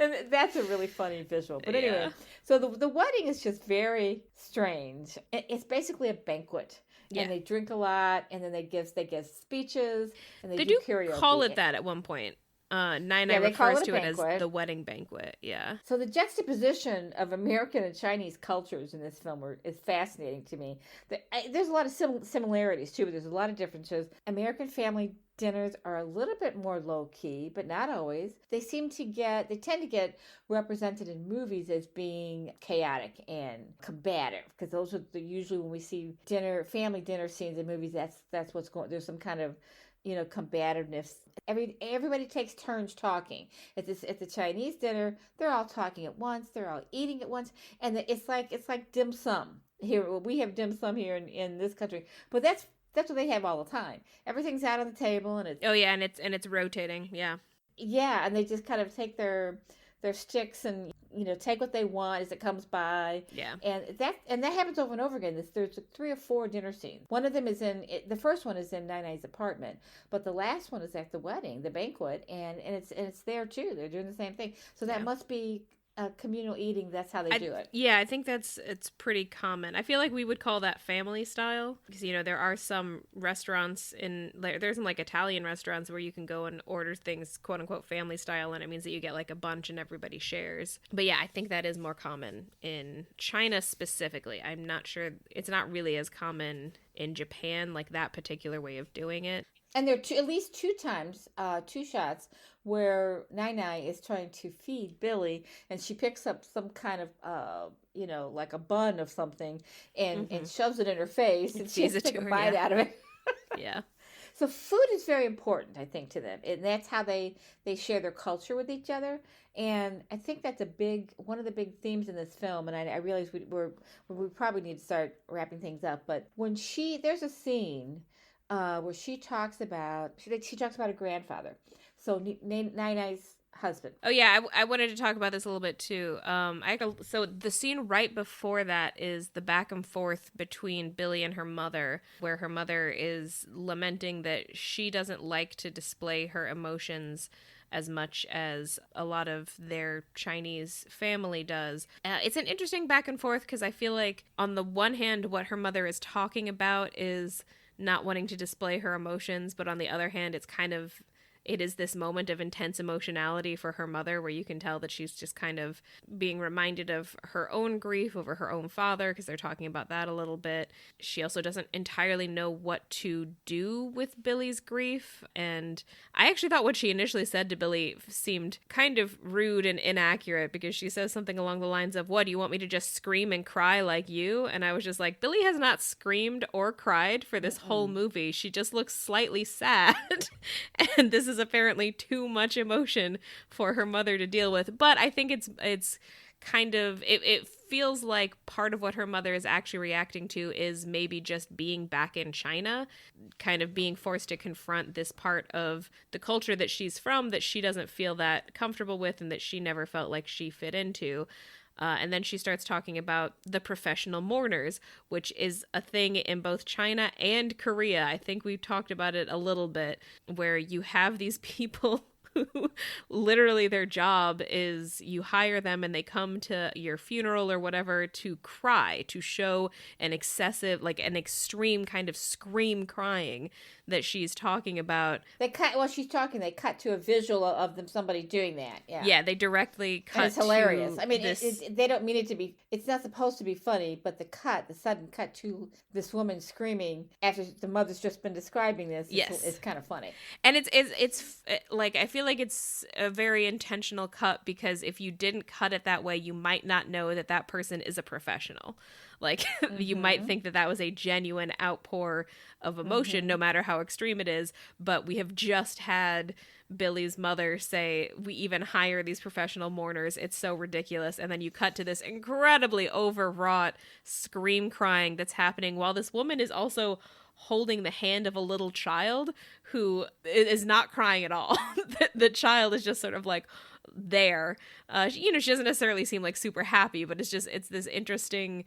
Speaker 2: And that's a really funny visual. But anyway, so the wedding is just very strange. It's basically a banquet. Yeah. And they drink a lot, and then they give speeches, and they do karaoke.
Speaker 1: Call it that at one point. Nine refers to it as the wedding banquet. Yeah.
Speaker 2: So the juxtaposition of American and Chinese cultures in this film is fascinating to me. There's a lot of similarities too, but there's a lot of differences. American family dinners are a little bit more low key, but not always. They tend to get represented in movies as being chaotic and combative, because those are usually when we see family dinner scenes in movies. That's what's going. There's some kind of combativeness. Everybody takes turns talking. At the Chinese dinner, they're all talking at once. They're all eating at once, and it's like dim sum. Here we have dim sum here in this country, but that's what they have all the time. Everything's out on the table, and
Speaker 1: it's rotating.
Speaker 2: Yeah, and they just kind of take their sticks and take what they want as it comes by.
Speaker 1: Yeah.
Speaker 2: And that happens over and over again. There's 3 or 4 dinner scenes. One of them is the first one is in Nine apartment, but the last one is at the wedding, the banquet, and it's there too. They're doing the same thing. So that must be communal eating. That's how they do it.
Speaker 1: Yeah, I think it's pretty common. I feel like we would call that family style, because there are some restaurants there's some like Italian restaurants where you can go and order things quote unquote family style, and it means that you get like a bunch and everybody shares. But yeah, I think that is more common in China specifically. I'm not sure, it's not really as common in Japan, like that particular way of doing it.
Speaker 2: And there are at least 2 times, 2 shots where Nai is trying to feed Billy, and she picks up some kind of, like a bun of something, and shoves it in her face, and she has to take a bite out of it.
Speaker 1: Yeah.
Speaker 2: So food is very important, I think, to them, and that's how they share their culture with each other. And I think that's one of the big themes in this film. And I realize we probably need to start wrapping things up. But there's a scene where she talks about her grandfather. So Nai's husband.
Speaker 1: Oh yeah, I wanted to talk about this a little bit too. So the scene right before that is the back and forth between Billy and her mother, where her mother is lamenting that she doesn't like to display her emotions as much as a lot of their Chinese family does. It's an interesting back and forth, because I feel like on the one hand, what her mother is talking about is not wanting to display her emotions, but on the other hand, it is this moment of intense emotionality for her mother, where you can tell that she's just kind of being reminded of her own grief over her own father, because they're talking about that a little bit. She also doesn't entirely know what to do with Billy's grief, and I actually thought what she initially said to Billy seemed kind of rude and inaccurate, because she says something along the lines of, "What, do you want me to just scream and cry like you?" And I was just like, Billy has not screamed or cried for this whole movie. She just looks slightly sad, and this is apparently too much emotion for her mother to deal with. But I think it's kind of, it feels like part of what her mother is actually reacting to is maybe just being back in China, kind of being forced to confront this part of the culture that she's from, that she doesn't feel that comfortable with, and that she never felt like she fit into. And then she starts talking about the professional mourners, which is a thing in both China and Korea. I think we've talked about it a little bit, where you have these people who literally their job is, you hire them and they come to your funeral or whatever to cry, to show an excessive, like an extreme kind of scream crying that she's talking about.
Speaker 2: They cut while she's talking. They cut to a visual of them, somebody doing that. Yeah,
Speaker 1: Yeah, they directly
Speaker 2: and
Speaker 1: cut
Speaker 2: it's hilarious.
Speaker 1: to
Speaker 2: I mean,
Speaker 1: this.
Speaker 2: they don't mean it to be. It's not supposed to be funny, but the sudden cut to this woman screaming after the mother's just been describing this.
Speaker 1: Yes,
Speaker 2: It's kind of funny.
Speaker 1: and it's like, I feel like it's a very intentional cut, because if you didn't cut it that way, you might not know that that person is a professional. Like, you might think that that was a genuine outpour of emotion, no matter how extreme it is. But we have just had Billy's mother say, we even hire these professional mourners. It's so ridiculous. And then you cut to this incredibly overwrought scream crying that's happening while this woman is also holding the hand of a little child who is not crying at all. The child is just sort of like there. She doesn't necessarily seem like super happy, but it's this interesting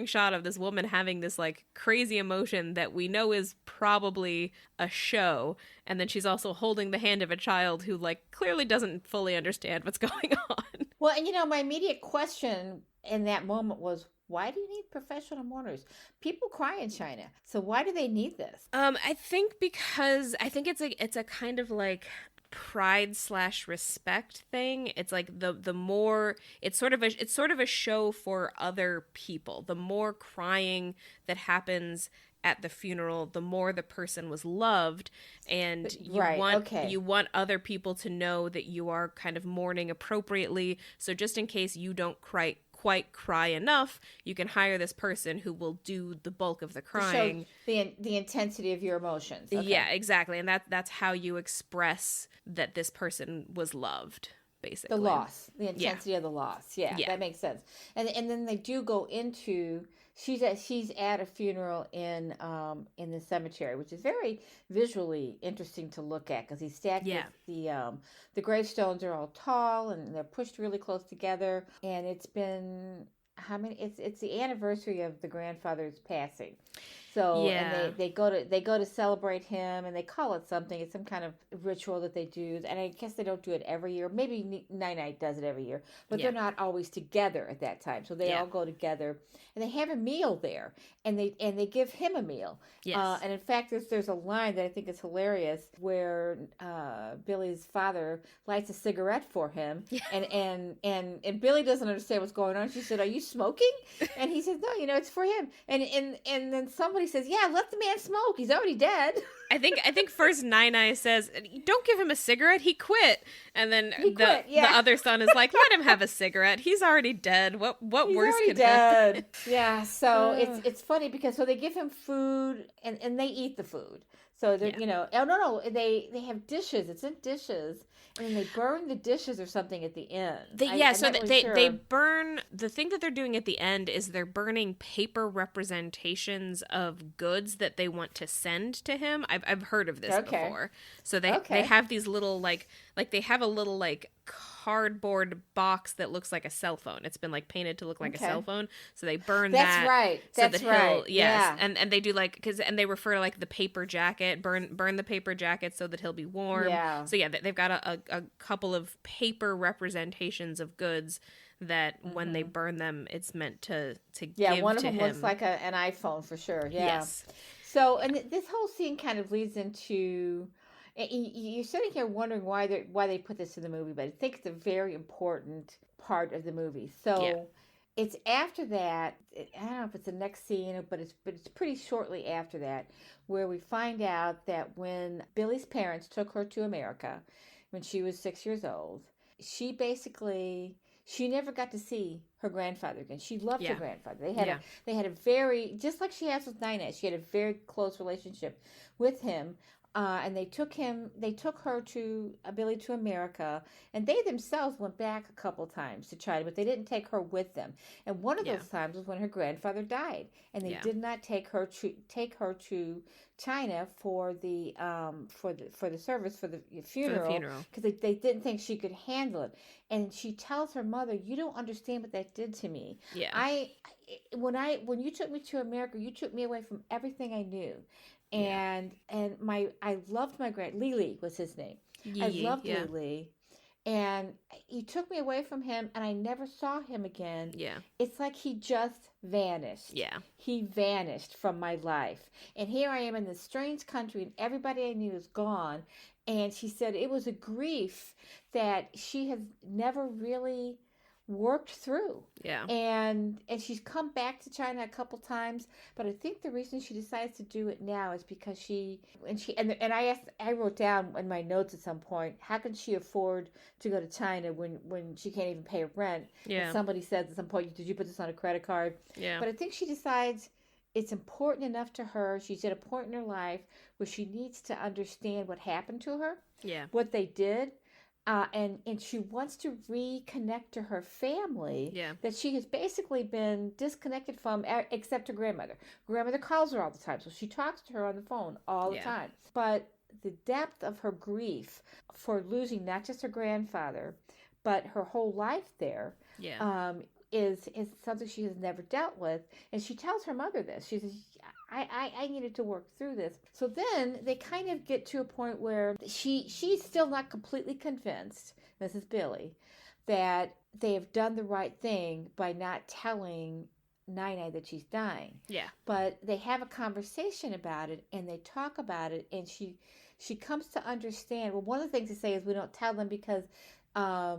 Speaker 1: shot of this woman having this like crazy emotion that we know is probably a show, and then she's also holding the hand of a child who like clearly doesn't fully understand what's going on.
Speaker 2: Well, and my immediate question in that moment was, why do you need professional mourners? People cry in China, so why do they need this?
Speaker 1: I think because I think it's a kind of like pride/respect thing. It's like the more it's sort of a show for other people. The more crying that happens at the funeral, the more the person was loved, and you want other people to know that you are kind of mourning appropriately. So just in case you don't quite cry enough, you can hire this person who will do the bulk of the crying.
Speaker 2: The intensity of your emotions. Okay.
Speaker 1: Yeah, exactly. And that's how you express that this person was loved, basically.
Speaker 2: The intensity of the loss. Yeah, that makes sense. And then they do go into she's at a funeral in the cemetery, which is very visually interesting to look at, because he's stacked with the gravestones are all tall and they're pushed really close together, and it's been it's the anniversary of the grandfather's passing. So and they go to celebrate him, and they call it something. It's some kind of ritual that they do, and I guess they don't do it every year. Maybe Night does it every year, but they're not always together at that time. So they all go together, and they have a meal there, and they give him a meal.
Speaker 1: Yes.
Speaker 2: And in fact, there's a line that I think is hilarious where Billy's father lights a cigarette for him, and Billy doesn't understand what's going on. She said, "Are you smoking?" And he says, "No, it's for him." And then somebody says, "Yeah, let the man smoke. He's already dead."
Speaker 1: I think first Nine says, "Don't give him a cigarette. He quit." And then the other son is like, "Let him have a cigarette. He's already dead. What worse could happen?"
Speaker 2: Yeah. So it's funny because so they give him food and they eat the food. So they're they have dishes. It's in dishes, and then they burn the dishes or something at the end.
Speaker 1: They burn. The thing that they're doing at the end is they're burning paper representations of goods that they want to send to him. I've heard of this before. So they have these little they have a little cardboard box that looks like a cell phone. It's been painted to look like a cell phone. So they burn that.
Speaker 2: That's right. That's right.
Speaker 1: Yes. Yeah. And they do and they refer to the paper jacket, burn the paper jacket so that he'll be warm.
Speaker 2: Yeah.
Speaker 1: So yeah, they've got a couple of paper representations of goods that when they burn them, it's meant to give to him.
Speaker 2: Yeah, one of them looks like an iPhone for sure. Yeah.
Speaker 1: Yes.
Speaker 2: So, and this whole scene kind of leads into, you're sitting here wondering why they put this in the movie, but I think it's a very important part of the movie. So it's after that, I don't know if it's the next scene, but it's pretty shortly after that, where we find out that when Billy's parents took her to America when she was 6 years old, she never got to see her grandfather again. She loved her grandfather. They had a very, just like she has with Nina, she had a very close relationship with him. And they took her to Billy to America, and they themselves went back a couple times to China, but they didn't take her with them. And one of those times was when her grandfather died, and they did not take her to China for the service for the funeral because they didn't think she could handle it. And she tells her mother, "You don't understand what that did to me.
Speaker 1: Yeah.
Speaker 2: When you took me to America, you took me away from everything I knew." And I loved my Lily was his name. I loved Lily, And he took me away from him, and I never saw him again.
Speaker 1: Yeah.
Speaker 2: It's like he just vanished.
Speaker 1: Yeah.
Speaker 2: He vanished from my life. And here I am in this strange country, and everybody I knew is gone. And she said it was a grief that she has never really worked through.
Speaker 1: Yeah.
Speaker 2: And she's come back to China a couple times, but I think the reason she decides to do it now is because I wrote down in my notes at some point, how can she afford to go to China when she can't even pay her rent?
Speaker 1: Yeah.
Speaker 2: And somebody says at some point, did you put this on a credit card?
Speaker 1: Yeah.
Speaker 2: But I think she decides it's important enough to her. She's at a point in her life where she needs to understand what happened to her,
Speaker 1: Yeah.
Speaker 2: what they did. And she wants to reconnect to her family that she has basically been disconnected from, except her grandmother. Grandmother calls her all the time, so she talks to her on the phone all the time. But the depth of her grief for losing not just her grandfather, but her whole life there, is something she has never dealt with. And she tells her mother this. She says, I needed to work through this. So then they kind of get to a point where she's still not completely convinced, this is Billy, that they have done the right thing by not telling Nai that she's dying.
Speaker 1: Yeah.
Speaker 2: But they have a conversation about it, and they talk about it, and she comes to understand. Well, one of the things they say is we don't tell them because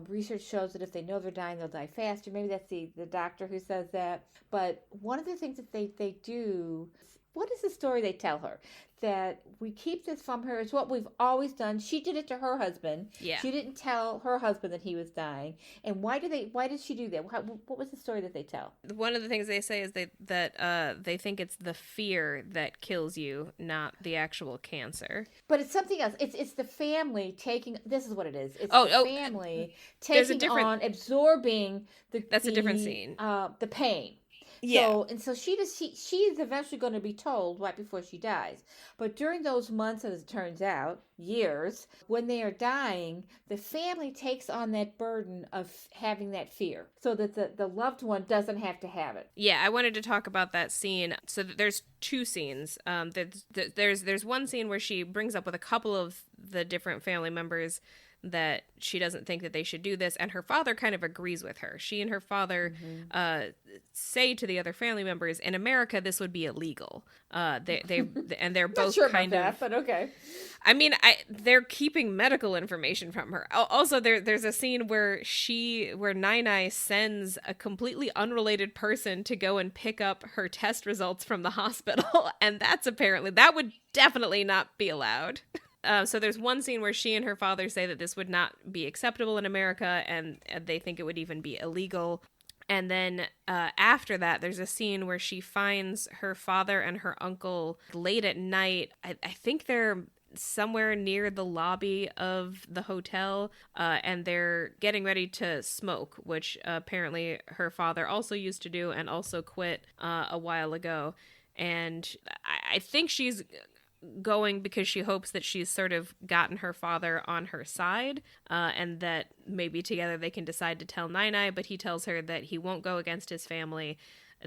Speaker 2: research shows that if they know they're dying, they'll die faster. Maybe that's the doctor who says that. But one of the things that they do, what is the story they tell her? That we keep this from her. It's what we've always done. She did it to her husband.
Speaker 1: Yeah.
Speaker 2: She didn't tell her husband that he was dying. And why did she do that? What was the story that they tell?
Speaker 1: One of the things they say is that they think it's the fear that kills you, not the actual cancer.
Speaker 2: But it's something else. It's the family taking. This is what it is. It's the family taking on, absorbing
Speaker 1: That's a different scene.
Speaker 2: The pain.
Speaker 1: Yeah.
Speaker 2: So she's eventually going to be told right before she dies. But during those months, as it turns out, years, when they are dying, the family takes on that burden of having that fear so that the loved one doesn't have to have it.
Speaker 1: Yeah, I wanted to talk about that scene. So there's two scenes. There's one scene where she brings up with a couple of the different family members that she doesn't think that they should do this, and her father kind of agrees with her. She and her father say to the other family members, in America this would be illegal. They're both
Speaker 2: not sure
Speaker 1: kind
Speaker 2: about
Speaker 1: of
Speaker 2: that, but okay.
Speaker 1: I mean, they're keeping medical information from her. Also, there's a scene where Nai sends a completely unrelated person to go and pick up her test results from the hospital, and that would definitely not be allowed. So there's one scene where she and her father say that this would not be acceptable in America, and they think it would even be illegal. And then after that, there's a scene where she finds her father and her uncle late at night. I think they're somewhere near the lobby of the hotel, and they're getting ready to smoke, which apparently her father also used to do and also quit a while ago. And I think she's going because she hopes that she's sort of gotten her father on her side, and that maybe together they can decide to tell Nai, but he tells her that he won't go against his family.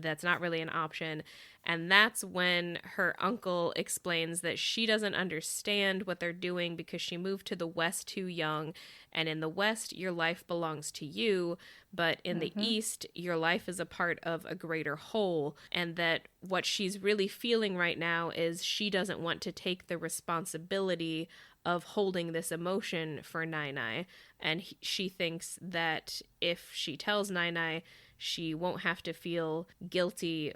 Speaker 1: That's not really an option. And that's when her uncle explains that she doesn't understand what they're doing because she moved to the West too young. And in the West, your life belongs to you. But in the East, your life is a part of a greater whole. And that what she's really feeling right now is she doesn't want to take the responsibility of holding this emotion for Nai. And she thinks that if she tells Nai, she won't have to feel guilty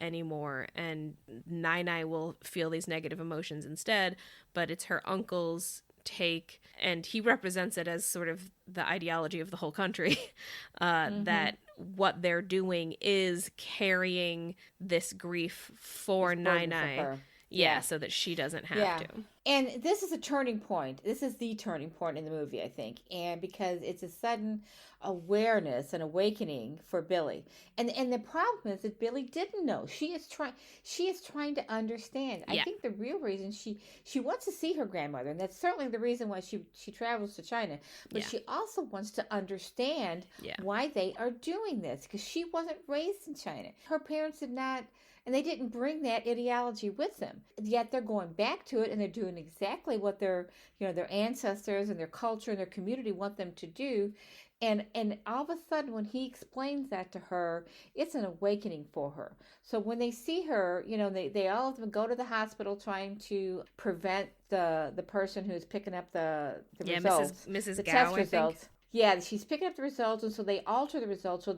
Speaker 1: anymore, and Nai will feel these negative emotions instead. But it's her uncle's take, and he represents it as sort of the ideology of the whole country, that what they're doing is carrying this grief for Nai. Yeah, so that she doesn't have to.
Speaker 2: And this is a turning point. This is the turning point in the movie, I think. And because it's a sudden awareness and awakening for Billy. And the problem is that Billy didn't know. She is trying to understand. I think the real reason she wants to see her grandmother, and that's certainly the reason why she travels to China. But she also wants to understand why they are doing this, because she wasn't raised in China. Her parents did not. And they didn't bring that ideology with them. Yet they're going back to it, and they're doing doing exactly what their ancestors and their culture and their community want them to do. And all of a sudden, when he explains that to her, it's an awakening for her. So when they see her, they all of them go to the hospital trying to prevent the person who's picking up the results,
Speaker 1: Mrs.
Speaker 2: the
Speaker 1: Gao,
Speaker 2: test
Speaker 1: I think.
Speaker 2: results. Yeah, she's picking up the results, and so they alter the results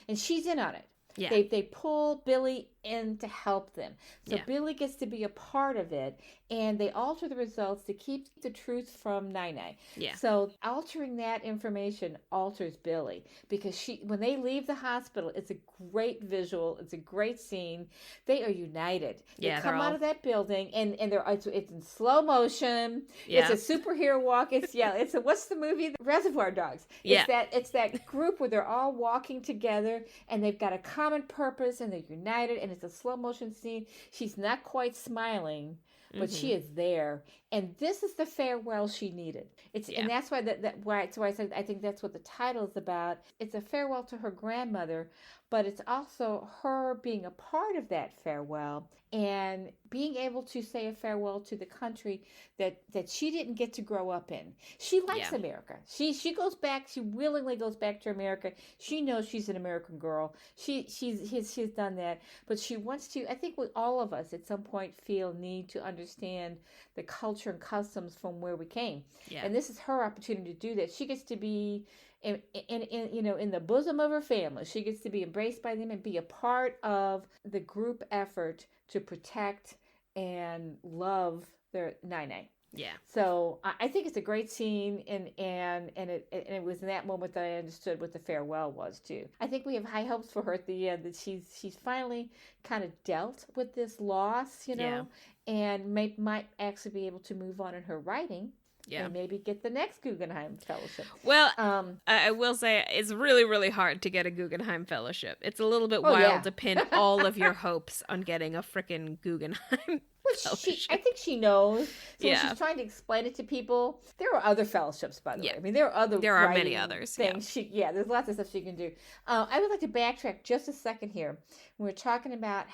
Speaker 2: and she's in on it.
Speaker 1: Yeah.
Speaker 2: They pull Billy in to help them. So
Speaker 1: Yeah.
Speaker 2: Billy gets to be a part of it, and they alter the results to keep the truth from Nai.
Speaker 1: Yeah.
Speaker 2: So altering that information alters Billy, because when they leave the hospital, it's a great visual, it's a great scene. They are united. They come out of that building, and it's in slow motion.
Speaker 1: Yeah.
Speaker 2: It's a superhero walk. It's what's the movie? Reservoir Dogs.
Speaker 1: Yeah.
Speaker 2: It's that group where they're all walking together, and they've got a common purpose, and they're united, and it's a slow motion scene. She's not quite smiling, but she is there, and this is the farewell she needed. And that's why why I said I think that's what the title is about. It's a farewell to her grandmother, but it's also her being a part of that farewell and being able to say a farewell to the country that she didn't get to grow up in. She likes America. She goes back. She willingly goes back to America. She knows she's an American girl. She's done that, but she wants to. I think all of us at some point feel need to understand the culture and customs from where we came.
Speaker 1: Yeah.
Speaker 2: And this is her opportunity to do that. She gets to be in the bosom of her family. She gets to be embraced by them and be a part of the group effort to protect and love their Nai.
Speaker 1: Yeah.
Speaker 2: So I think it's a great scene, and it was in that moment that I understood what the farewell was too. I think we have high hopes for her at the end, that she's finally kind of dealt with this loss, and might actually be able to move on in her writing. Yeah. And maybe get the next Guggenheim Fellowship.
Speaker 1: Well, I will say it's really, really hard to get a Guggenheim Fellowship. It's a little bit wild to pin all of your hopes on getting a frickin' Guggenheim Fellowship.
Speaker 2: I think she knows. So when she's trying to explain it to people, there are other fellowships, by the way. I mean, there are
Speaker 1: many others.
Speaker 2: Things there's lots of stuff she can do. I would like to backtrack just a second here. When we're talking about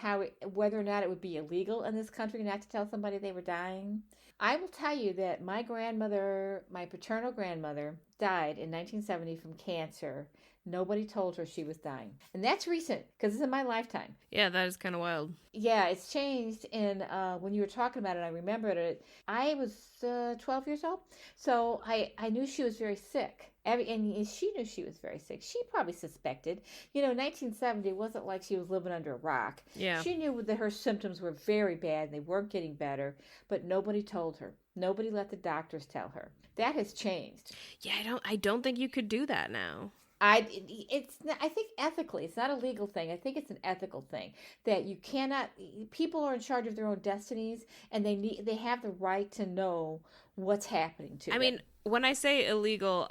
Speaker 2: whether or not it would be illegal in this country not to tell somebody they were dying. I will tell you that my paternal grandmother, died in 1970 from cancer. Nobody told her she was dying. And that's recent, because it's in my lifetime.
Speaker 1: Yeah, that is kind of wild.
Speaker 2: Yeah, it's changed. And when you were talking about it, I remembered it. I was 12 years old. So I knew she was very sick. And she knew she was very sick. She probably suspected. 1970 wasn't like she was living under a rock.
Speaker 1: Yeah.
Speaker 2: She knew that her symptoms were very bad and they weren't getting better, but nobody told her. Nobody let the doctors tell her. That has changed.
Speaker 1: Yeah, I don't think you could do that now.
Speaker 2: I think ethically, it's not a legal thing. I think it's an ethical thing that you cannot. People are in charge of their own destinies, and they have the right to know what's happening to them.
Speaker 1: I mean, when I say illegal,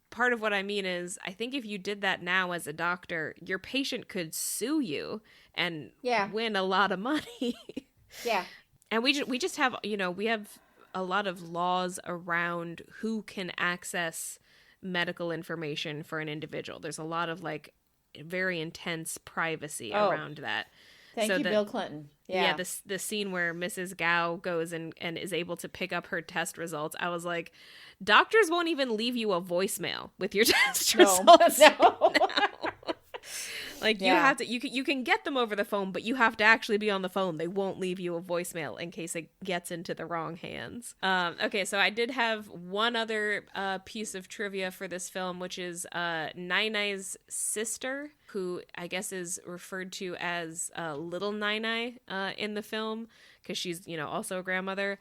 Speaker 1: part of what I mean is, I think if you did that now as a doctor, your patient could sue you and win a lot of money.
Speaker 2: Yeah,
Speaker 1: and we just have we have a lot of laws around who can access medical information for an individual. There's a lot of very intense privacy around that.
Speaker 2: Thank you, Bill Clinton.
Speaker 1: Yeah, the scene where Mrs. Gao goes and is able to pick up her test results. I was like, doctors won't even leave you a voicemail with your test results. No. You have to, you can get them over the phone, but you have to actually be on the phone. They won't leave you a voicemail in case it gets into the wrong hands. Okay, so I did have one other piece of trivia for this film, which is Nai-Nai's sister, who I guess is referred to as Little Nai-Nai in the film, because she's, also a grandmother.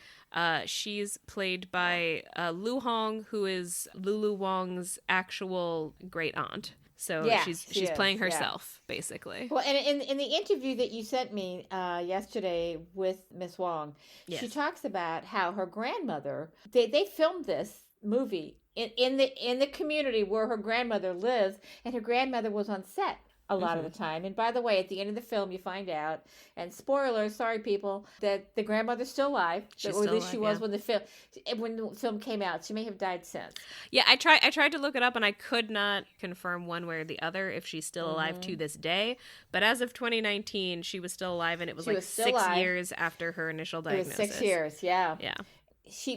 Speaker 1: She's played by Lu Hong, who is Lulu Wang's actual great aunt. So she's playing herself, basically.
Speaker 2: Well, and in the interview that you sent me yesterday with Miss Wong, she talks about how her grandmother, they filmed this movie in the community where her grandmother lives, and her grandmother was on set a lot of the time. And by the way, at the end of the film, you find out, and spoilers, sorry people, that the grandmother's still alive.
Speaker 1: She's
Speaker 2: or at
Speaker 1: still
Speaker 2: least she
Speaker 1: alive,
Speaker 2: was
Speaker 1: yeah.
Speaker 2: when the film came out. She may have died since.
Speaker 1: Yeah, I tried to look it up and I could not confirm one way or the other if she's still alive to this day. But as of 2019, she was still alive, and it was
Speaker 2: She
Speaker 1: like
Speaker 2: was still
Speaker 1: 6
Speaker 2: alive.
Speaker 1: years after her initial
Speaker 2: It was
Speaker 1: diagnosis.
Speaker 2: 6 years, yeah.
Speaker 1: Yeah.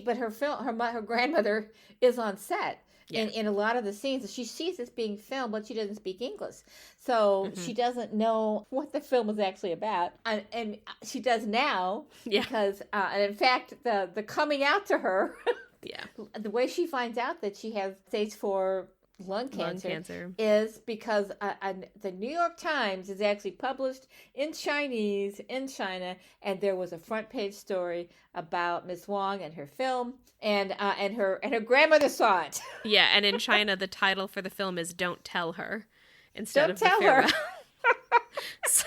Speaker 2: But her grandmother is on set.
Speaker 1: Yeah.
Speaker 2: In a lot of the scenes, she sees this being filmed, but she doesn't speak English, so she doesn't know what the film is actually about. And she does now, because and in fact, the coming out to her, the way she finds out that she has stage 4 lung cancer is because the New York Times is actually published in Chinese in China, and there was a front page story about Miss Wong and her film, and her grandmother saw it.
Speaker 1: Yeah, and in China, the title for the film is "Don't Tell Her" instead of
Speaker 2: Don't
Speaker 1: "The
Speaker 2: tell her."
Speaker 1: Farewell." So,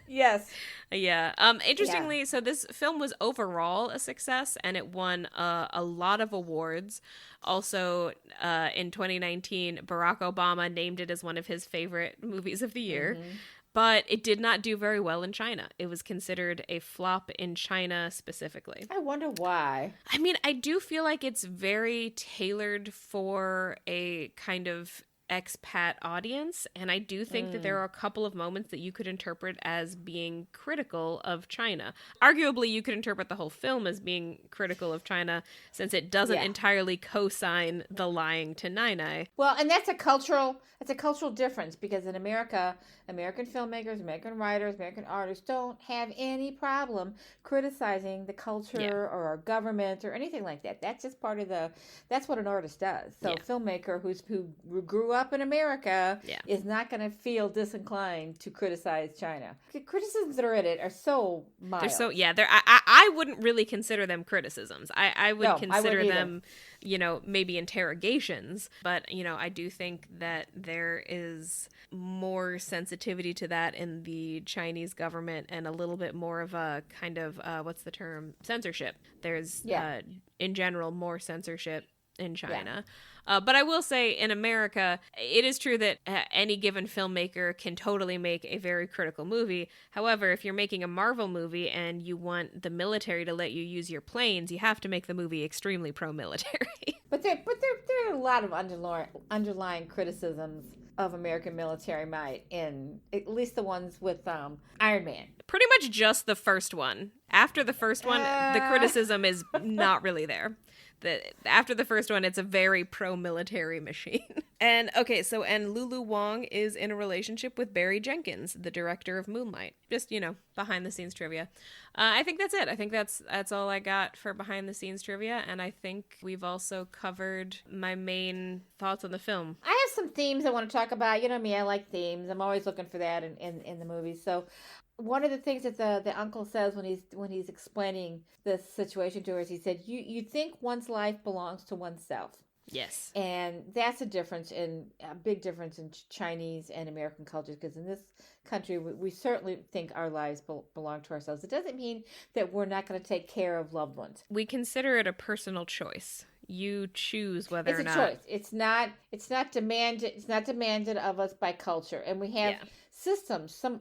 Speaker 2: Yes.
Speaker 1: yeah. Interestingly, so this film was overall a success, and it won a lot of awards. Also, in 2019, Barack Obama named it as one of his favorite movies of the year. But it did not do very well in China. It was considered a flop in China specifically.
Speaker 2: I wonder why.
Speaker 1: I mean, I do feel like it's very tailored for a kind of expat audience, and I do think that there are a couple of moments that you could interpret as being critical of China. Arguably, you could interpret the whole film as being critical of China, since it doesn't entirely co-sign the lying to Nai.
Speaker 2: Well, and that's a cultural difference, because in America, American filmmakers, American writers, American artists don't have any problem criticizing the culture or our government or anything like that. That's just part of that's what an artist does. So a filmmaker who grew up in America is not going to feel disinclined to criticize China. The criticisms that are in it are so mild.
Speaker 1: They're so I wouldn't really consider them criticisms. I would consider them, maybe interrogations. But, I do think that there is more sensitivity to that in the Chinese government, and a little bit more of a kind of, what's the term? Censorship. There's, in general, more censorship in China. But I will say, in America, it is true that any given filmmaker can totally make a very critical movie. However, if you're making a Marvel movie and you want the military to let you use your planes, you have to make the movie extremely pro-military.
Speaker 2: But there are a lot of underlying criticisms of American military might, in at least the ones with Iron Man.
Speaker 1: Pretty much just the first one. After the first one, the criticism is not really there. After the first one, it's a very pro-military machine. And Lulu Wang is in a relationship with Barry Jenkins, the director of Moonlight. Just, behind the scenes trivia. I think that's it. I think that's all I got for behind the scenes trivia. And I think we've also covered my main thoughts on the film.
Speaker 2: I have some themes I want to talk about. You know me, I like themes. I'm always looking for that in the movies. So one of the things that the uncle says when he's explaining this situation to her is, he said, you think one's life belongs to oneself.
Speaker 1: Yes.
Speaker 2: And that's a big difference in Chinese and American cultures, because in this country, we certainly think our lives belong to ourselves. It doesn't mean that we're not going to take care of loved ones.
Speaker 1: We consider it a personal choice. You choose whether or not.
Speaker 2: It's a choice. It's not demanded. It's not demanded of us by culture, and we have systems, some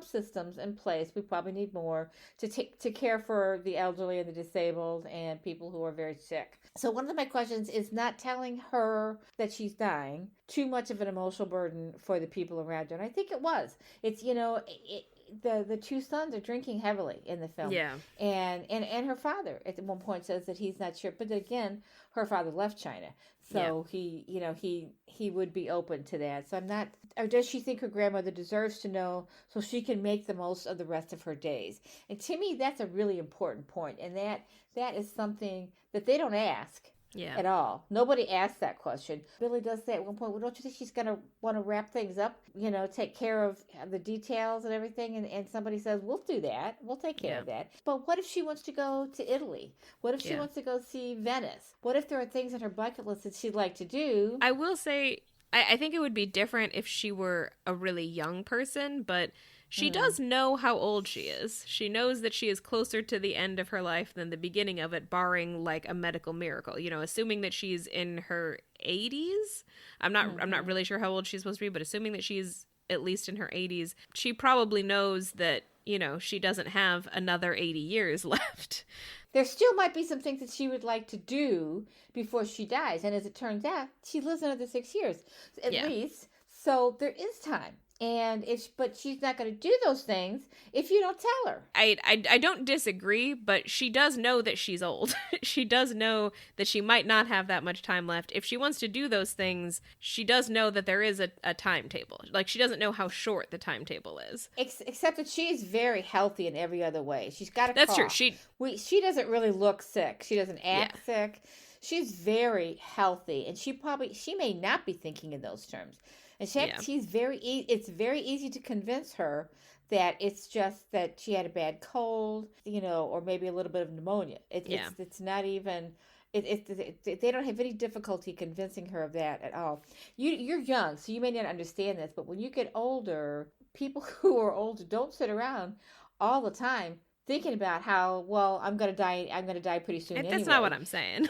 Speaker 2: systems in place. We probably need more to care for the elderly and the disabled and people who are very sick. So one of my questions is not telling her that she's dying too much of an emotional burden for the people around her, and I think it was. It's the two sons are drinking heavily in the film.
Speaker 1: Yeah.
Speaker 2: And her father at one point says that he's not sure, but again, her father left China. So he would be open to that. So I'm not, or does she think her grandmother deserves to know so she can make the most of the rest of her days? And to me, that's a really important point. And that is something that they don't ask. At all. Nobody asked that question. Billy does say at one point, well, don't you think she's going to want to wrap things up, take care of the details and everything? And somebody says, we'll do that. We'll take care of that. But what if she wants to go to Italy? What if she wants to go see Venice? What if there are things on her bucket list that she'd like to do?
Speaker 1: I will say, I think it would be different if she were a really young person, but she does know how old she is. She knows that she is closer to the end of her life than the beginning of it, barring like a medical miracle. Assuming that she's in her 80s. I'm not really sure how old she's supposed to be, but assuming that she's at least in her 80s, she probably knows that, she doesn't have another 80 years left.
Speaker 2: There still might be some things that she would like to do before she dies. And as it turns out, she lives another 6 years at least. So there is time. But she's not going to do those things if you don't tell her.
Speaker 1: I don't disagree, but she does know that she's old. She does know that she might not have that much time left. If she wants to do those things, she does know that there is a timetable. Like, she doesn't know how short the timetable is.
Speaker 2: Except that she is very healthy in every other way. She's got a
Speaker 1: That's
Speaker 2: cough.
Speaker 1: true.
Speaker 2: She doesn't really look sick. She doesn't act sick. She's very healthy, and she may not be thinking in those terms. And she's it's very easy to convince her that it's just that she had a bad cold, or maybe a little bit of pneumonia. It's not even, they don't have any difficulty convincing her of that at all. You're young, so you may not understand this, but when you get older, people who are older don't sit around all the time thinking about how, well, I'm going to die pretty soon anyway.
Speaker 1: That's not what I'm saying.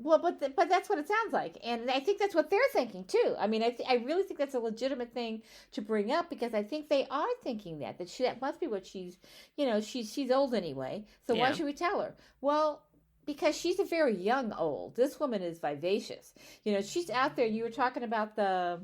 Speaker 2: Well, but that's what it sounds like, and I think that's what they're thinking too. I mean, I really think that's a legitimate thing to bring up, because I think they are thinking that must be what she's old anyway. So why should we tell her? Well, because she's a very young old. This woman is vivacious. She's out there. You were talking about the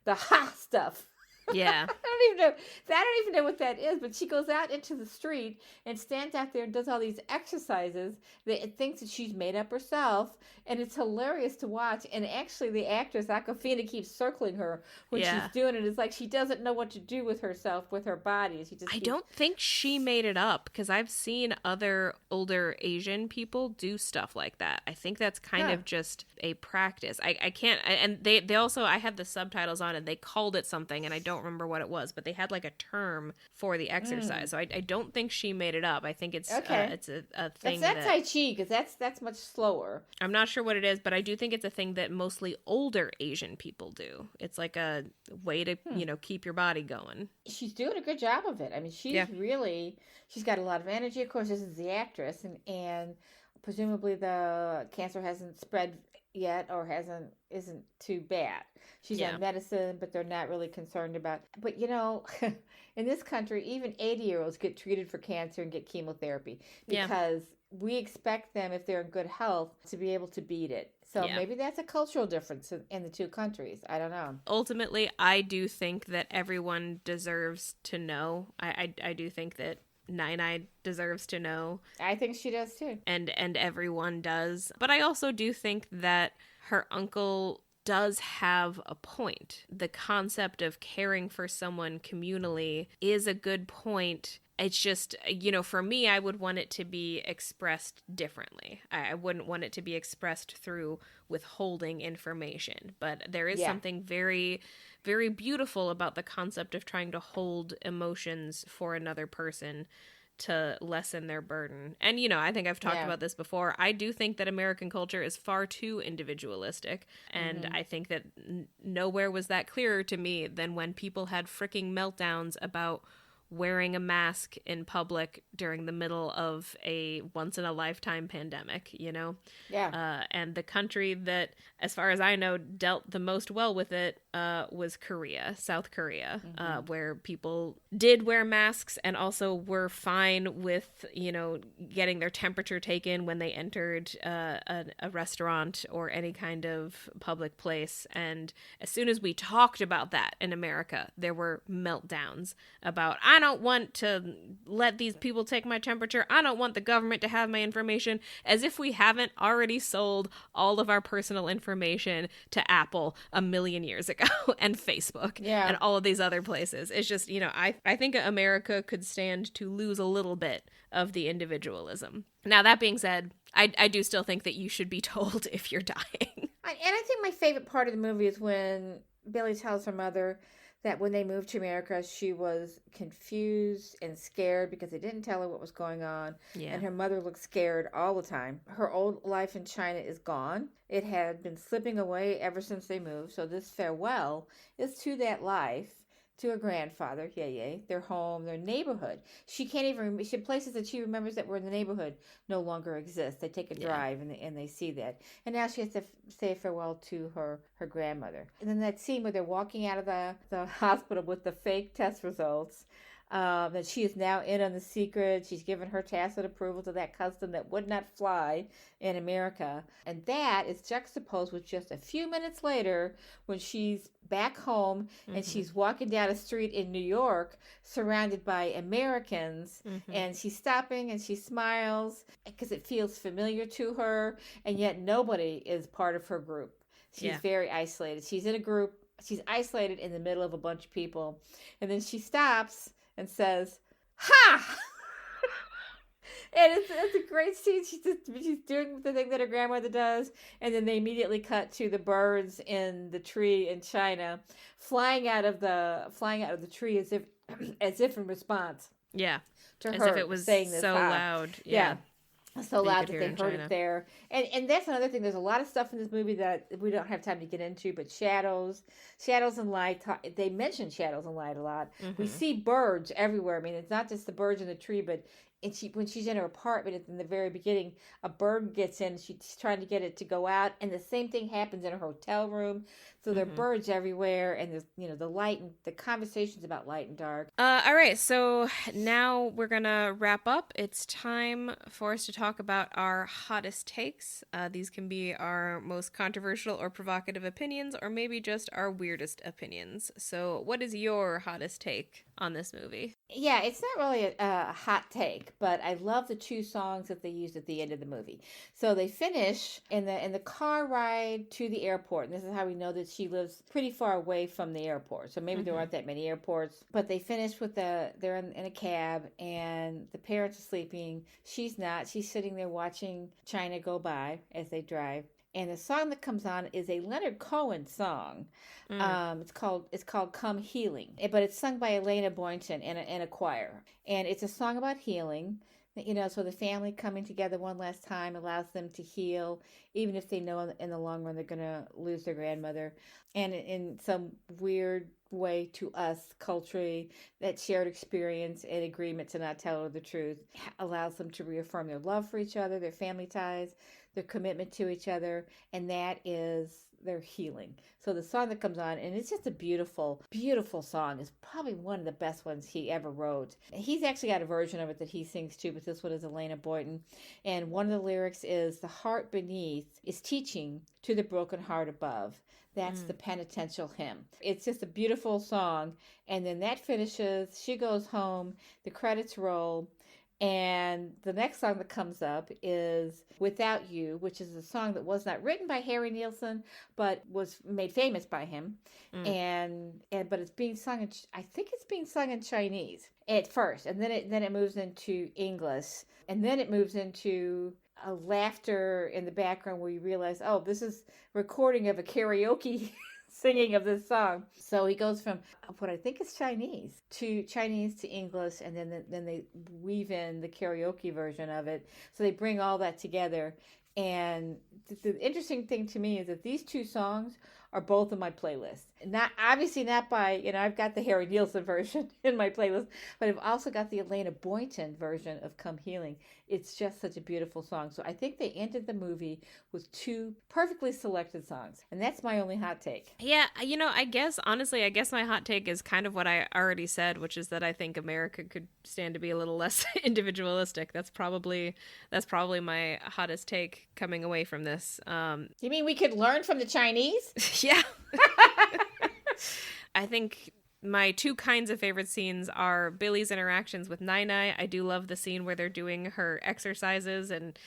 Speaker 2: ha stuff.
Speaker 1: Yeah.
Speaker 2: I don't even know what that is, but she goes out into the street and stands out there and does all these exercises that thinks that she's made up herself, and it's hilarious to watch. And actually the actress Awkwafina keeps circling her when she's doing it. It's like she doesn't know what to do with herself, with her body. I
Speaker 1: don't think she made it up, because I've seen other older Asian people do stuff like that. I think that's kind of just a practice. I can't, and they also, I had the subtitles on and they called it something, and I don't remember what it was, but they had like a term for the exercise. So I don't think she made it up. I think it's a thing.
Speaker 2: That's Tai Chi, because that's much slower.
Speaker 1: I'm not sure what it is, but I do think it's a thing that mostly older Asian people do. It's like a way to keep your body going.
Speaker 2: She's doing a good job of it. I mean, she's got a lot of energy. Of course, this is the actress, and presumably the cancer hasn't spread yet, or isn't too bad. She's on medicine, but they're not really concerned about. But in this country, even 80-year-olds get treated for cancer and get chemotherapy, because we expect them, if they're in good health, to be able to beat it. So maybe that's a cultural difference in the two countries. I don't know.
Speaker 1: Ultimately, I do think that everyone deserves to know. I do think that Nai deserves to know.
Speaker 2: I think she does too.
Speaker 1: And everyone does. But I also do think that her uncle does have a point. The concept of caring for someone communally is a good point. It's just, for me, I would want it to be expressed differently. I wouldn't want it to be expressed through withholding information. But there is something very, very beautiful about the concept of trying to hold emotions for another person to lessen their burden. And, I think I've talked about this before. I do think that American culture is far too individualistic. And I think that nowhere was that clearer to me than when people had freaking meltdowns about wearing a mask in public during the middle of a once-in-a-lifetime pandemic, and the country that, as far as I know, dealt the most well with it was South Korea, where people did wear masks and also were fine with, getting their temperature taken when they entered a restaurant or any kind of public place. And as soon as we talked about that in America, there were meltdowns about, I don't want to let these people take my temperature. I don't want the government to have my information, as if we haven't already sold all of our personal information to Apple a million years ago and Facebook and all of these other places. It's just, I think America could stand to lose a little bit of the individualism. Now, that being said, I do still think that you should be told if you're dying.
Speaker 2: And I think my favorite part of the movie is when Billy tells her mother that when they moved to America, she was confused and scared because they didn't tell her what was going on. Yeah. And her mother looked scared all the time. Her old life in China is gone. It had been slipping away ever since they moved. So this farewell is to that life to her grandfather, their home, their neighborhood. She can't even, she places that she remembers that were in the neighborhood no longer exist. They take a drive and they see that. And now she has to say farewell to her grandmother. And then that scene where they're walking out of the hospital with the fake test results, that she is now in on the secret. She's given her tacit approval to that custom that would not fly in America. And that is juxtaposed with just a few minutes later when she's back home and she's walking down a street in New York surrounded by Americans, and she's stopping and she smiles because it feels familiar to her, and yet nobody is part of her group. She's very isolated. She's in a group. She's isolated in the middle of a bunch of people. And then she stops and says, "Ha!" And it's a great scene. She's doing the thing that her grandmother does, and then they immediately cut to the birds in the tree in China, flying out of the tree as if in response.
Speaker 1: Yeah,
Speaker 2: to
Speaker 1: as
Speaker 2: her
Speaker 1: if it was
Speaker 2: saying this,
Speaker 1: so loud.
Speaker 2: Yeah. So loud that they heard
Speaker 1: China.
Speaker 2: it there. And that's another thing. There's a lot of stuff in this movie that we don't have time to get into, but shadows and light. They mention shadows and light a lot. We see birds everywhere. I mean, it's not just the birds in the tree, but when she's in her apartment in the very beginning, a bird gets in. She's trying to get it to go out, and the same thing happens in her hotel room. So there are birds everywhere, and there's the light and the conversations about light and dark.
Speaker 1: All right, so now we're gonna wrap up. It's time for us to talk about our hottest takes. These can be our most controversial or provocative opinions, or maybe just our weirdest opinions. So, what is your hottest take on this movie?
Speaker 2: Yeah, it's not really a hot take, but I love the two songs that they used at the end of the movie. So they finish in the car ride to the airport, and this is how we know that she lives pretty far away from the airport. So maybe there aren't that many airports, but they finish with they're in a cab, and the parents are sleeping. She's not. She's sitting there watching China go by as they drive. And the song that comes on is a Leonard Cohen song. It's called "Come Healing," but it's sung by Elena Boynton in a choir. And it's a song about healing. So the family coming together one last time allows them to heal, even if they know in the long run they're going to lose their grandmother. And in some weird way to us culturally, that shared experience and agreement to not tell her the truth allows them to reaffirm their love for each other, their family ties, their commitment to each other, and that is their healing. So the song that comes on, and it's just a beautiful, beautiful song. It's probably one of the best ones he ever wrote. He's actually got a version of it that he sings too, but this one is Elena Boynton. And one of the lyrics is, "The heart beneath is teaching to the broken heart above." That's the penitential hymn. It's just a beautiful song. And then that finishes, she goes home, the credits roll, and the next song that comes up is "Without You," which is a song that was not written by Harry Nilsson, but was made famous by him. But it's being sung I think it's being sung in Chinese at first, and then it moves into English, and then it moves into a laughter in the background where you realize, oh, this is recording of a karaoke singing of this song. So he goes from what I think is Chinese to English, and then they weave in the karaoke version of it. So they bring all that together. And the interesting thing to me is that these two songs are both in my playlist. Not by, I've got the Harry Nilsson version in my playlist, but I've also got the Elena Boynton version of "Come Healing." It's just such a beautiful song. So I think they ended the movie with two perfectly selected songs. And that's my only hot take.
Speaker 1: Yeah, I guess my hot take is kind of what I already said, which is that I think America could stand to be a little less individualistic. That's probably my hottest take coming away from this.
Speaker 2: You mean we could learn from the Chinese?
Speaker 1: Yeah. I think my two kinds of favorite scenes are Billy's interactions with Nai. I do love the scene where they're doing her exercises, and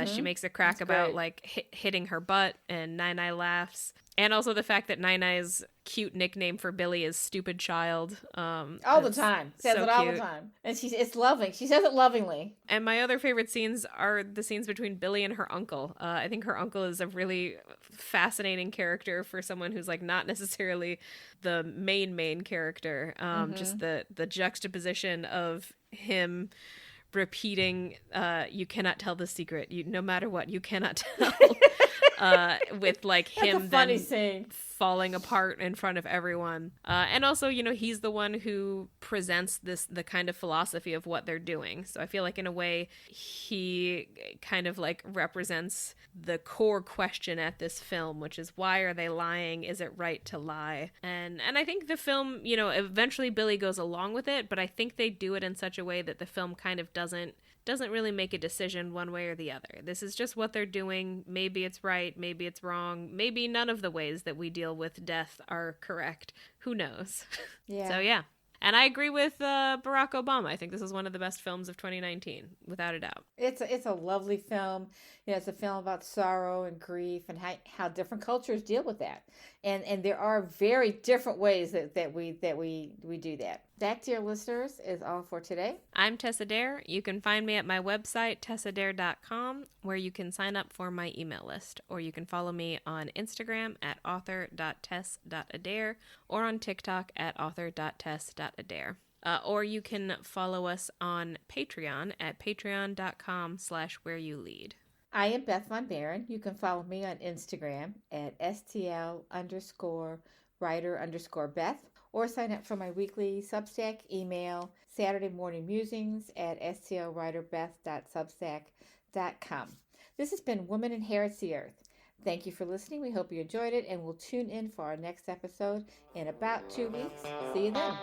Speaker 1: she makes a crack about like hitting her butt, and Nai laughs. And also the fact that Nai's cute nickname for Billy is "Stupid Child."
Speaker 2: All the time. Says it all the time. And it's loving. She says it lovingly.
Speaker 1: And my other favorite scenes are the scenes between Billy and her uncle. I think her uncle is a really fascinating character for someone who's like not necessarily the main character. Just the juxtaposition of him repeating, "You cannot tell the secret. No matter what, you cannot tell." with like
Speaker 2: That's a
Speaker 1: him
Speaker 2: funny
Speaker 1: then
Speaker 2: scene.
Speaker 1: falling apart in front of everyone. And also, you know, he's the one who presents the kind of philosophy of what they're doing. So I feel like in a way he kind of like represents the core question at this film, which is why are they lying? Is it right to lie? And I think the film, you know, eventually Billy goes along with it, but I think they do it in such a way that the film kind of doesn't really make a decision one way or the other. This is just what they're doing. Maybe it's right, maybe it's wrong, maybe none of the ways that we deal with death are correct. Who knows?
Speaker 2: Yeah.
Speaker 1: So yeah. And I agree with Barack Obama. I think this is one of the best films of 2019, without a doubt.
Speaker 2: It's a lovely film. You know, it's a film about sorrow and grief and how different cultures deal with that. And there are very different ways that we do that. That, dear listeners, is all for today.
Speaker 1: I'm Tessa Dare. You can find me at my website, tessadare.com, where you can sign up for my email list, or you can follow me on Instagram at author.tess.adair or on TikTok at author.tess.adair. Or you can follow us on Patreon at patreon.com/whereyoulead.
Speaker 2: I am Beth Von Barron. You can follow me on Instagram at STL_writer_Beth, or sign up for my weekly Substack email, Saturday Morning Musings, at stlwriterbeth.substack.com. This has been Woman Inherits the Earth. Thank you for listening. We hope you enjoyed it, and we'll tune in for our next episode in about 2 weeks. See you then.